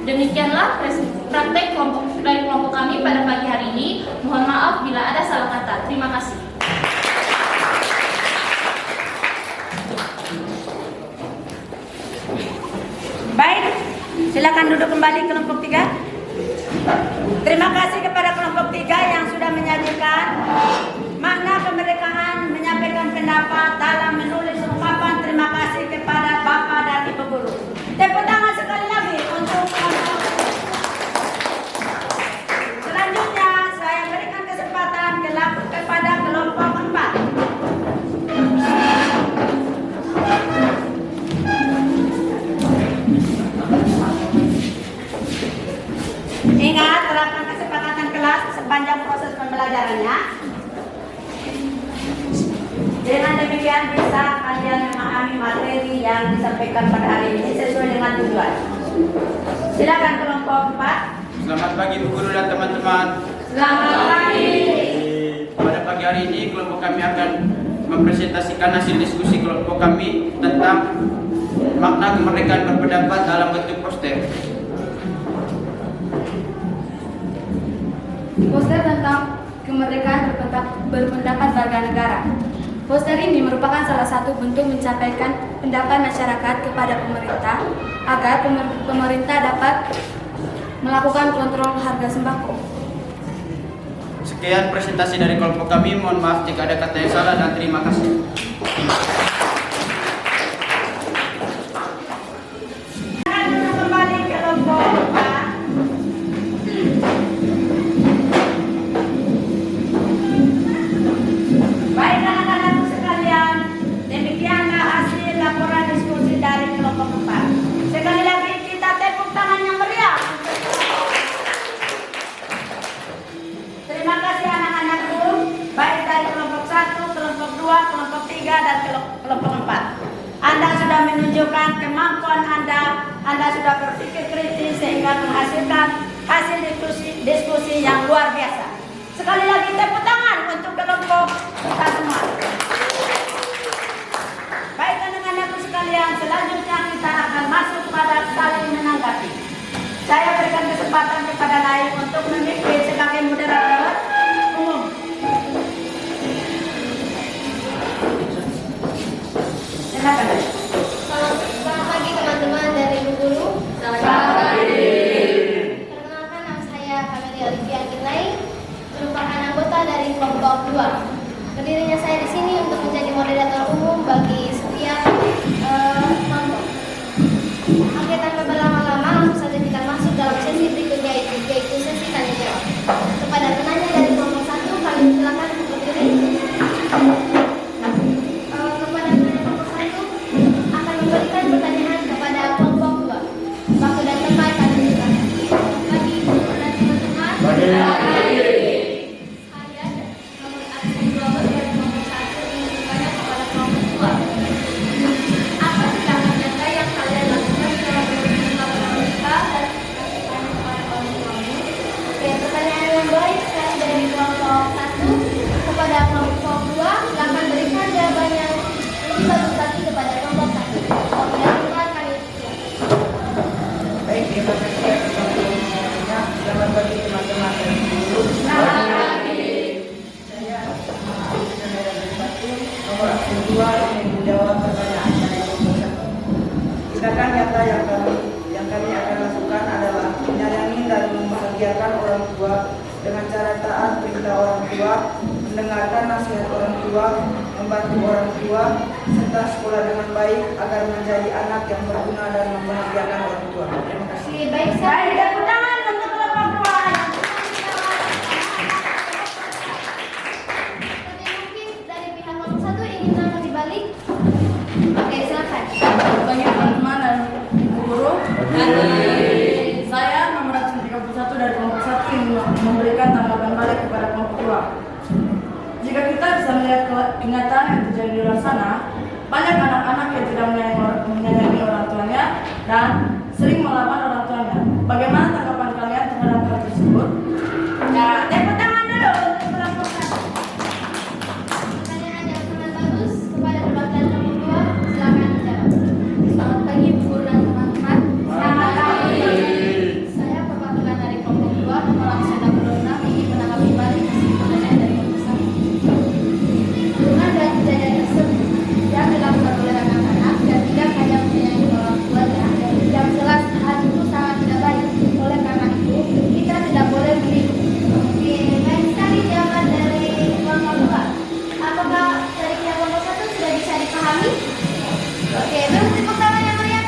Demikianlah praktek dari kelompok kami pada pagi hari ini. Mohon maaf bila ada salah kata. Terima kasih. Baik, silakan duduk kembali kelompok 3. Terima kasih kepada kelompok 3 yang sudah menyajikan makna kemerdekaan, menyampaikan pendapat dalam menulis ungkapan terima kasih kepada Bapak dan Ibu guru. Tepuk tangan sekali lagi untuk kelompok. Selanjutnya saya berikan kesempatan kepada kelompok 4. Ingat, terapkan kesepakatan kelas sepanjang proses pembelajarannya. Dengan demikian bisa kalian memahami materi yang disampaikan pada hari ini sesuai dengan tujuan. Silakan kelompok 4. Selamat pagi Bu Guru dan teman-teman. Selamat pagi. Pada pagi hari ini kelompok kami akan mempresentasikan hasil diskusi kelompok kami tentang makna kemerdekaan berpendapat dalam bentuk poster. Poster tentang kemerdekaan berpendapat warga negara. Poster ini merupakan salah satu bentuk menyampaikan pendapat masyarakat kepada pemerintah agar pemerintah dapat melakukan kontrol harga sembako. Sekian presentasi dari kelompok kami. Mohon maaf jika ada kata yang salah dan terima kasih. Kembali kelompok 4. Baik anak-anakku sekalian, demikianlah hasil laporan diskusi dari kelompok 4. Sekali lagi kita tepuk tangan yang meriah. Terima kasih anak-anakku, baik dari kelompok 1, kelompok 2, kelompok 3, dan kelompok 4. Anda sudah menunjukkan kemampuan Anda sudah berpikir kritis sehingga menghasilkan hasil diskusi yang luar biasa. Sekali lagi tepuk tangan untuk kelompok kita semua. Baik anak-anakku sekalian, selanjutnya kita akan masuk pada saling menanggapi. Saya berikan kesempatan kepada Lain untuk memimpin sebagai moderator umum. Silakan. Selamat pagi teman-teman dari Ibu Guru. Selamat pagi. Perkenalkan, nama saya Kamelia Olivia Kirnai, merupakan anggota dari kelompok Saya nomor absen 12 dari kelompok 1 ingin bertanya kepada kelompok 2. Apa tindakan nyata yang kalian lakukan setelah berbincang kita dan kasih tanya kepada orang tuamu? Oke, pertanyaan yang baik sekali dari kelompok 1 kepada kelompok 2. Silakan berikan jawaban yang lebih bagus lagi kepada kelompok 1. Kalau tidak lupa kami silakan. Baik, terima kasih atas waktunya. Selamat pagi teman-teman dan guru. Saya nomor absen 2 ingin menjawab pertanyaan dari kelompok 1. Tindakan nyata yang kami akan lakukan adalah menyayangi dan membahagiakan orang tua dengan cara taat perintah orang tua, mendengarkan nasihat orang tua, membantu orang tua, serta sekolah dengan baik agar menjadi anak yang berguna dan membahagiakan orang tua. Terima kasih. Oke, baik sekali. Baik, tepuk tangan untuk kelompok 2. Mungkin dari pihak kelompok 1 ingin menanggapi balik. Oke, silakan. Bagi teman-teman dan ibu guru, saya nomor absen 31 dari kelompok 1 ingin memberikan tanggapan balik kepada kelompok 2. Jika kita bisa melihat kenyataan yang terjadi di luar sana, banyak anak-anak yang tidak menyayangi orang tuanya dan sering melawan orang tuanya. Bagaimana tanggapan kalian terhadap hal tersebut? Ya, tepuk tangan dulu untuk kelompok 1. Pertanyaan yang sangat bagus kepada perwakilan kelompok 2. Silakan menjawab. Selamat pagi ibu guru dan teman-teman. Selamat pagi. Saya perwakilan dari kelompok 2 nomor absen 66 ingin menanggapi balik hasil pertanyaan dari kelompok 1. Hubungan dan kejadian tersebut yang dilakukan oleh anak-anak dan tidak hanya menyayangi orang tuanya yang jelas hal itu sangat tidak baik. Oleh karena itu kita tidak boleh beli. Oke, baik sekali jawaban dari kelompok 2. Apakah dari pihak kelompok 1 sudah bisa dipahami? Oke, beri tepuk tangan yang meriah.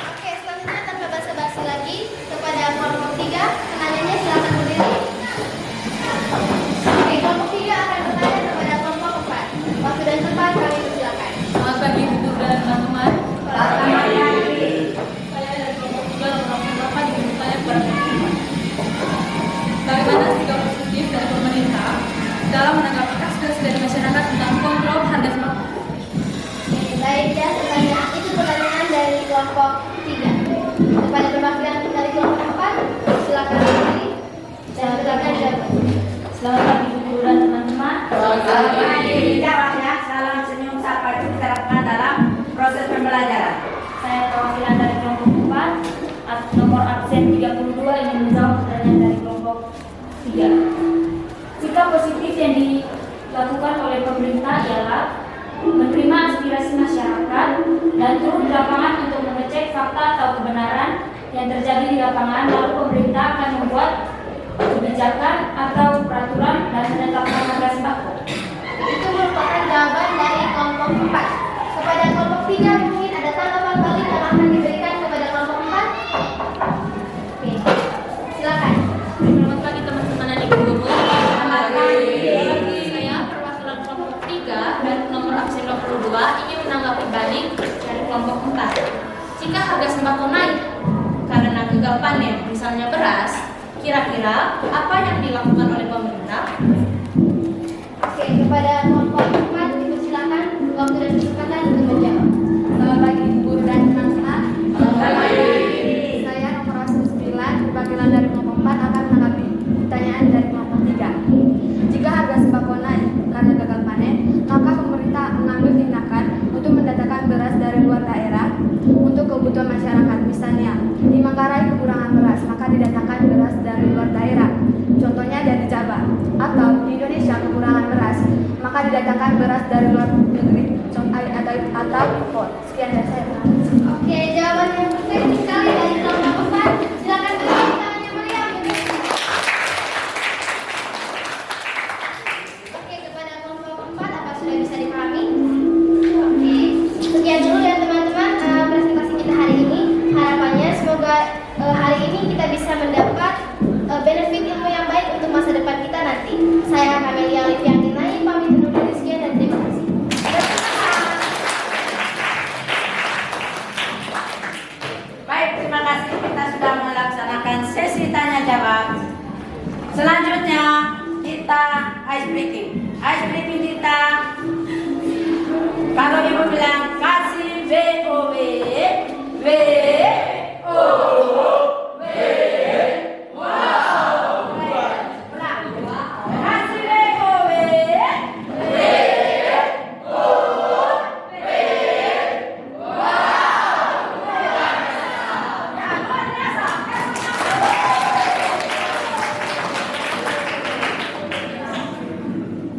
Oke, selanjutnya tanpa basa-basi lagi kepada kelompok 3, penanyanya silakan berdiri. Oke, kelompok 3 akan bertanya kepada kelompok 4. Waktu dan tempat kami persilakan. Selamat pagi ibu guru dan teman-teman. Selamat pagi. Saya dari kelompok 3 nomor absen 8 ingin bertanya kepada kelompok 5. Bagaimana sikap positif dari pemerintah dalam menanggapi aspirasi dari masyarakat tentang kontrol harga sembako? Oke, baik ya, pertanyaan dari kelompok 3. Kepada perwakilan dari kelompok 4, silakan berdiri dan silakan jawab. Selamat pagi ibu guru dan teman-teman. Selamat pagi. Jawab ya, salam senyum sapa itu diterapkan dalam proses pembelajaran. Saya perwakilan dari kelompok 4, nomor absen 32 ingin menjawab pertanyaan dari kelompok 3. Sikap positif yang dilakukan oleh pemerintah ialah menerima aspirasi masyarakat dan turun di lapangan untuk mengecek fakta atau kebenaran yang terjadi di lapangan, lalu pemerintah akan membuat kebijakan atau peraturan dan menetapkan harga sembako. Itu merupakan jawaban dari kelompok 4. Kepada kelompok 3 mungkin ada tanggapan balik yang akan diberikan kepada kelompok 4. Oke, silakan. Selamat pagi teman-teman dan ibu guru. Selamat pagi. Saya perwakilan kelompok 3 dan nomor absen 22 ingin menanggapi balik dari kelompok 4. Jika harga sembako naik karena gagal panen, misalnya beras, kira-kira apa yang dilakukan oleh pemerintah? Oke, kepada kelompok 4 dipersilakan waktu dan kesempatan untuk menjawab. Selamat pagi ibu guru dan teman-teman. Selamat pagi. Saya nomor absen 9, perwakilan dari kelompok 4 akan menanggapi pertanyaan dari kelompok 3. Jika harga sembako naik karena gagal panen, maka pemerintah mengambil tindakan untuk mendatangkan beras dari luar daerah untuk kebutuhan masyarakat. Misalnya, di Manggarai kekurangan beras, maka didatangkan beras dari luar daerah. Contohnya dari Jawa. Atau di Indonesia kekurangan beras, maka didatangkan beras dari luar negeri atau impor. Sekian dari saya. Oke, jawaban yang perfect sekali dari kelompok 4. Silakan beri tepuk tangan yang meriah. Oke, kepada kelompok 4 apa sudah bisa dipahami? Oke, sekian dulu ya teman-teman presentasi kita hari ini. Harapannya semoga hari ini kita bisa mendapat benefit ilmu yang baik untuk masa depan kita nanti. Saya Kamelia Liviantinai, pamit undur diri, sekian dan terima kasih. Baik, terima kasih. Kita sudah melaksanakan sesi tanya jawab. Selanjutnya kita ice breaking. Ice breaking kita, kalau ibu bilang kasih VOW,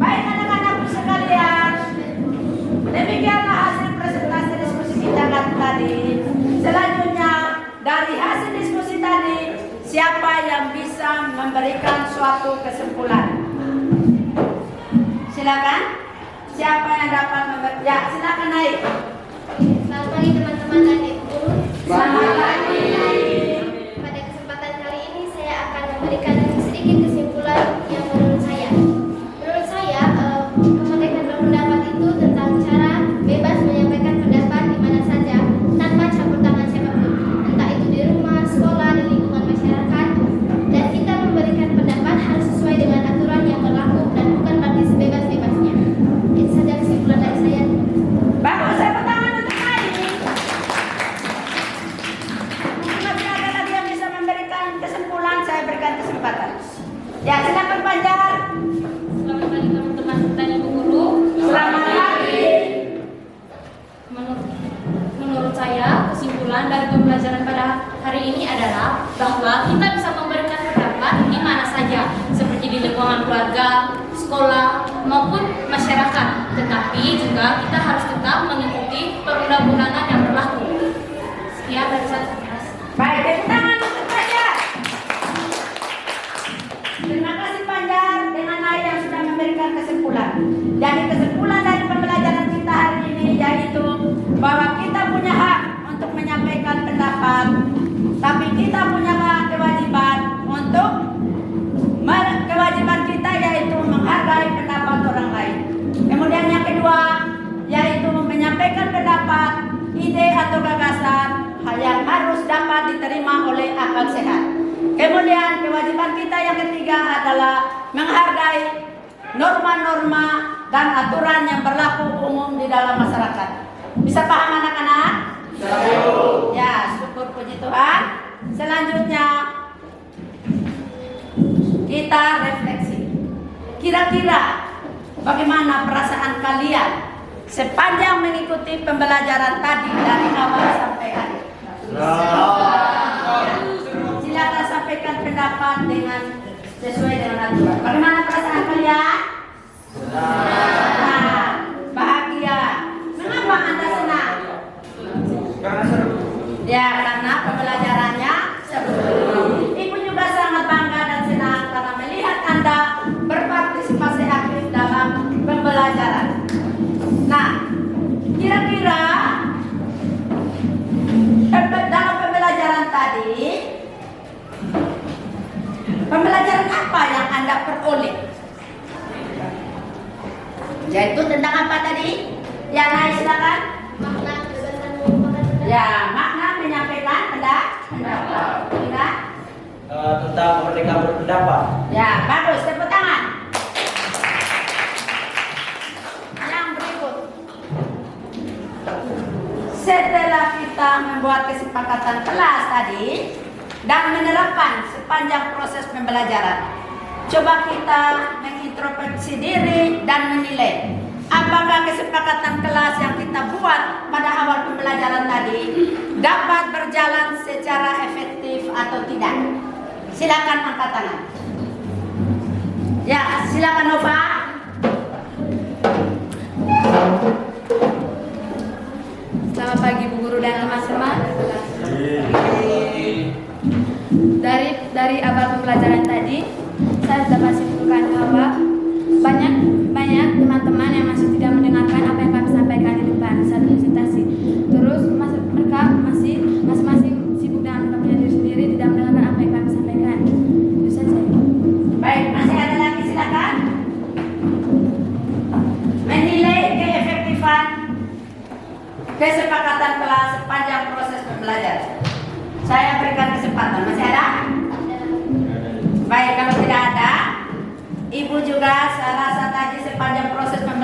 baik anak-anakku sekalian, demikianlah hasil presentasi diskusi kita tadi. Selanjutnya dari hasil diskusi tadi, siapa yang bisa memberikan suatu kesimpulan? Silakan. Siapa yang dapat memberikan? Ya, silakan naik. Selamat pagi teman-teman dan ibu guru. Selamat pagi. Pada kesempatan kali ini saya akan memberikan sedikit kesimpulan yang menurut saya. Menurut saya, kemerdekaan berpendapat itu tentang cara bebas menyampaikan pendapat di mana saja tanpa campur tangan siapapun, entah itu di rumah, sekolah, di lingkungan masyarakat. Dan kita memberikan pendapat harus sesuai dengan aturan yang berlaku dan bukan berarti sebebas-bebasnya. Itu saja kesimpulan dari saya. Bagus, tepuk tangan untuk naik. Masih ada lagi yang bisa memberikan kesimpulan, saya berikan kesempatan. Ya, silakan Banjar. Selamat pagi teman-teman dan ibu guru. Selamat pagi. Menurut saya, kesimpulan dari pembelajaran pada hari ini adalah bahwa kita bisa memberikan pendapat di mana saja, seperti di lingkungan keluarga, sekolah, maupun masyarakat. Tetapi juga kita harus tetap mengikuti perundang-undangan yang berlaku. Sekian dari saya. Baik, tepuk tangan untuk Banjar. Terima kasih Banjar dengan naik yang sudah memberikan kesimpulan. Jadi kesimpulan dari pembelajaran kita hari ini yaitu bahwa kita punya hak untuk menyampaikan pendapat, tapi kita punya kewajiban untuk kewajiban kita yaitu menghargai pendapat orang lain. Kemudian yang kedua yaitu menyampaikan pendapat, ide atau gagasan yang harus dapat diterima oleh akal sehat. Kemudian kewajiban kita yang ketiga adalah menghargai norma-norma dan aturan yang berlaku umum di dalam masyarakat. Bisa paham anak-anak? Ya, syukur puji Tuhan. Selanjutnya kita refleksi. Kira-kira bagaimana perasaan kalian sepanjang mengikuti pembelajaran tadi dari awal sampai akhir? Silakan sampaikan pendapat dengan sesuai dengan aturan. Bagaimana perasaan kalian? Senang, bahagia. Mengapa Anda senang? Karena seru. Ya, karena pembelajarannya seru. Ibu juga sangat bangga dan senang karena melihat Anda berpartisipasi aktif dalam pembelajaran. Nah, kira-kira dalam pembelajaran tadi, pembelajaran apa yang Anda peroleh? Yaitu tentang apa tadi? Ya, naik silakan. Makna kebebasan mengungkapkan pendapat. Ya, makna menyampaikan pendapat. Ya. Tentang kemerdekaan berpendapat. Ya, bagus. Tepuk tangan. Yang berikut. Setelah kita membuat kesepakatan kelas tadi dan menerapkan sepanjang proses pembelajaran, coba kita mengintrospeksi diri dan menilai apakah kesepakatan kelas yang kita buat pada awal pembelajaran tadi dapat berjalan secara efektif atau tidak. Silakan angkat tangan. Ya, silakan Nova. Selamat pagi Bu Guru dan teman-teman. Dari awal pembelajaran tadi, saya dapat simpulkan bahwa banyak teman-teman yang masih tidak mendengarkan apa yang kami sampaikan di depan saat presentasi. Terus mereka masing-masing sibuk dengan mengenai diri sendiri, tidak mendengarkan apa yang kami sampaikan. Itu saja. Baik, masih ada lagi, silakan. Menilai keefektifan kesepakatan kelas sepanjang proses pembelajaran. Saya berikan kesempatan.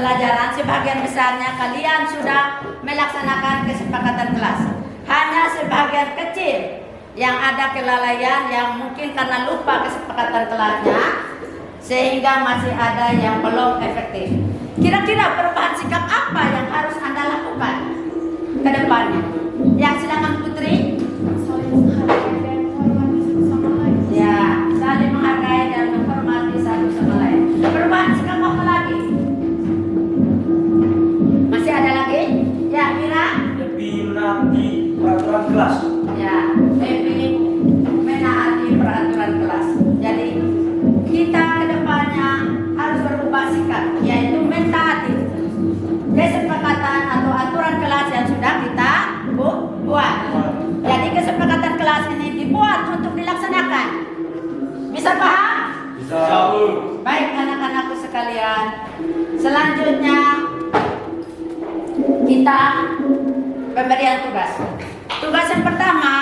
pembelajaran sebagian besarnya kalian sudah melaksanakan kesepakatan kelas. Hanya sebagian kecil yang ada kelalaian yang mungkin karena lupa kesepakatan kelasnya sehingga masih ada yang belum efektif. Kira-kira perubahan sikap apa yang harus Anda lakukan ke depannya? Yang silakan Putri. Saling menghargai dan menghormati satu sama lain. Ya, saling menghargai dan menghormati satu sama lain. Perubahan sikap apa lagi? Masih ada lagi? Ya, Mira? Lebih menaati peraturan kelas. Ya, lebih menaati peraturan kelas. Jadi kita ke depannya harus berubah sikap, yaitu mentaati kesepakatan atau aturan kelas yang sudah kita buat. Jadi kesepakatan kelas ini dibuat untuk dilaksanakan. Bisa paham? Bisa. Baik anak-anakku sekalian. Selanjutnya kita pemberian tugas. Tugas yang pertama,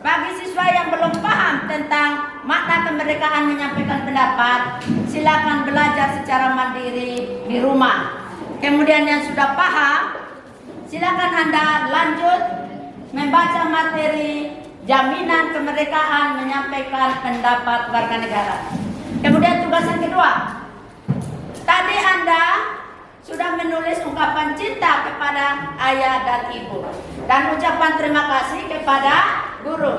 bagi siswa yang belum paham tentang makna kemerdekaan menyampaikan pendapat, silakan belajar secara mandiri di rumah. Kemudian yang sudah paham, silakan Anda lanjut membaca materi jaminan kemerdekaan menyampaikan pendapat warga negara. Kemudian tugas yang kedua, tadi Anda sudah menulis ungkapan cinta kepada ayah dan ibu dan ucapan terima kasih kepada guru.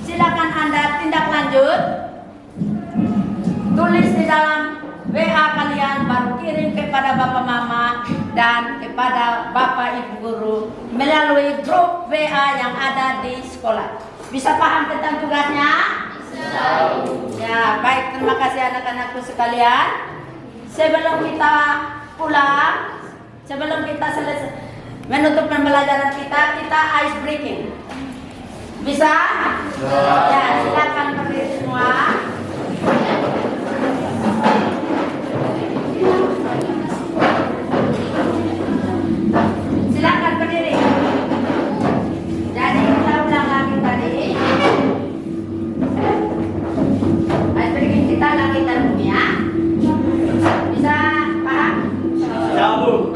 Silakan Anda tindak lanjut, tulis di dalam WA kalian, baru kirim kepada bapak mama dan kepada bapak ibu guru melalui grup WA yang ada di sekolah. Bisa paham tentang tugasnya? Bisa. Ya, baik, terima kasih anak-anakku sekalian. Sebelum kita pulang, sebelum kita selesai menutup pembelajaran kita ice breaking. Bisa? Ya, silakan berdiri semua. Silakan berdiri. Jadi kita ulang lagi tadi. Ice breaking kita lagi terus ya. Bisa paham?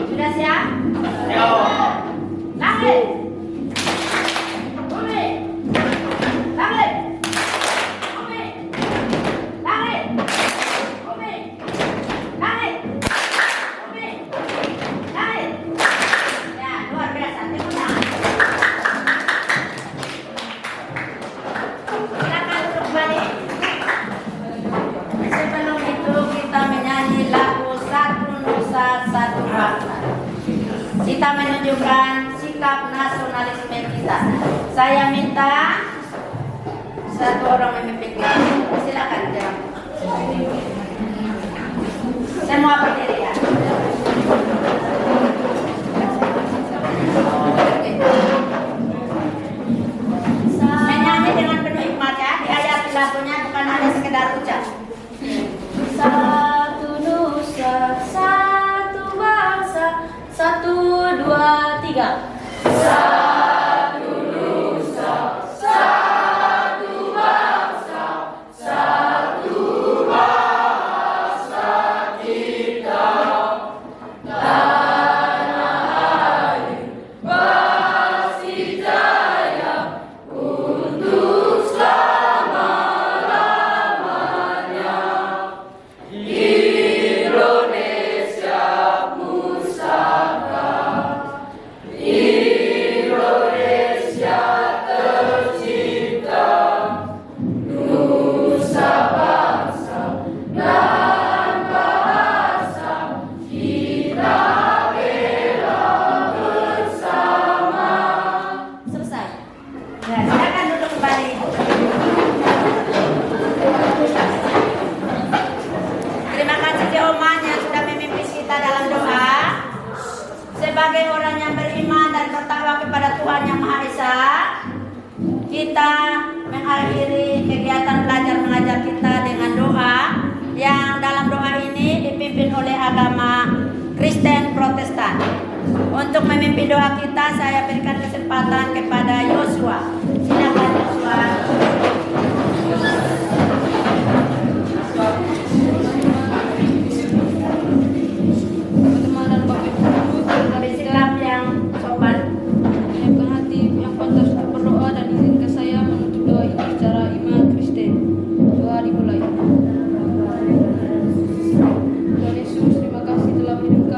Sudah siap? Langit. Bumi. Langit. Bumi. Langit. Bumi. Langit. Bumi. Langit. Ya, luar biasa. Tepuk tangan. Silakan duduk kembali. Sebelum itu kita menyanyi lagu Satu Nusa Satu Bangsa. Kita menunjukkan sikap nasionalisme kita. Saya minta satu orang memimpin kita. Silakan jawab. Semua berdiri ya. Menyanyi dengan penuh hikmat ya. Diayati lagunya, bukan hanya sekedar ucap. Satu nusa, satu bangsa, 1, 2, 3. Sebagai orang yang beriman dan bertakwa kepada Tuhan Yang Maha Esa, kita mengakhiri kegiatan belajar mengajar kita dengan doa yang dalam doa ini dipimpin oleh agama Kristen Protestan. Untuk memimpin doa kita, saya berikan kesempatan kepada Yosua. Silakan Yosua. Untuk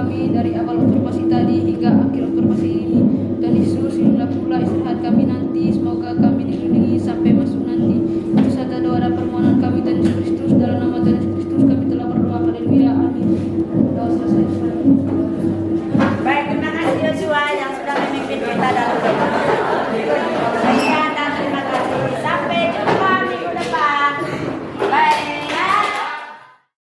kami dari awal observasi tadi hingga akhir observasi ini. Dan Yesus, inilah pula istirahat kami nanti. Semoga kami dilindungi sampai masuk nanti. Itu saja doa dan permohonan kami Tuhan Yesus Kristus. Dalam nama Tuhan Yesus Kristus kami telah berdoa. Haleluya. Amin. Doa selesai. Baik, terima kasih Yosua yang sudah memimpin kita dalam doa.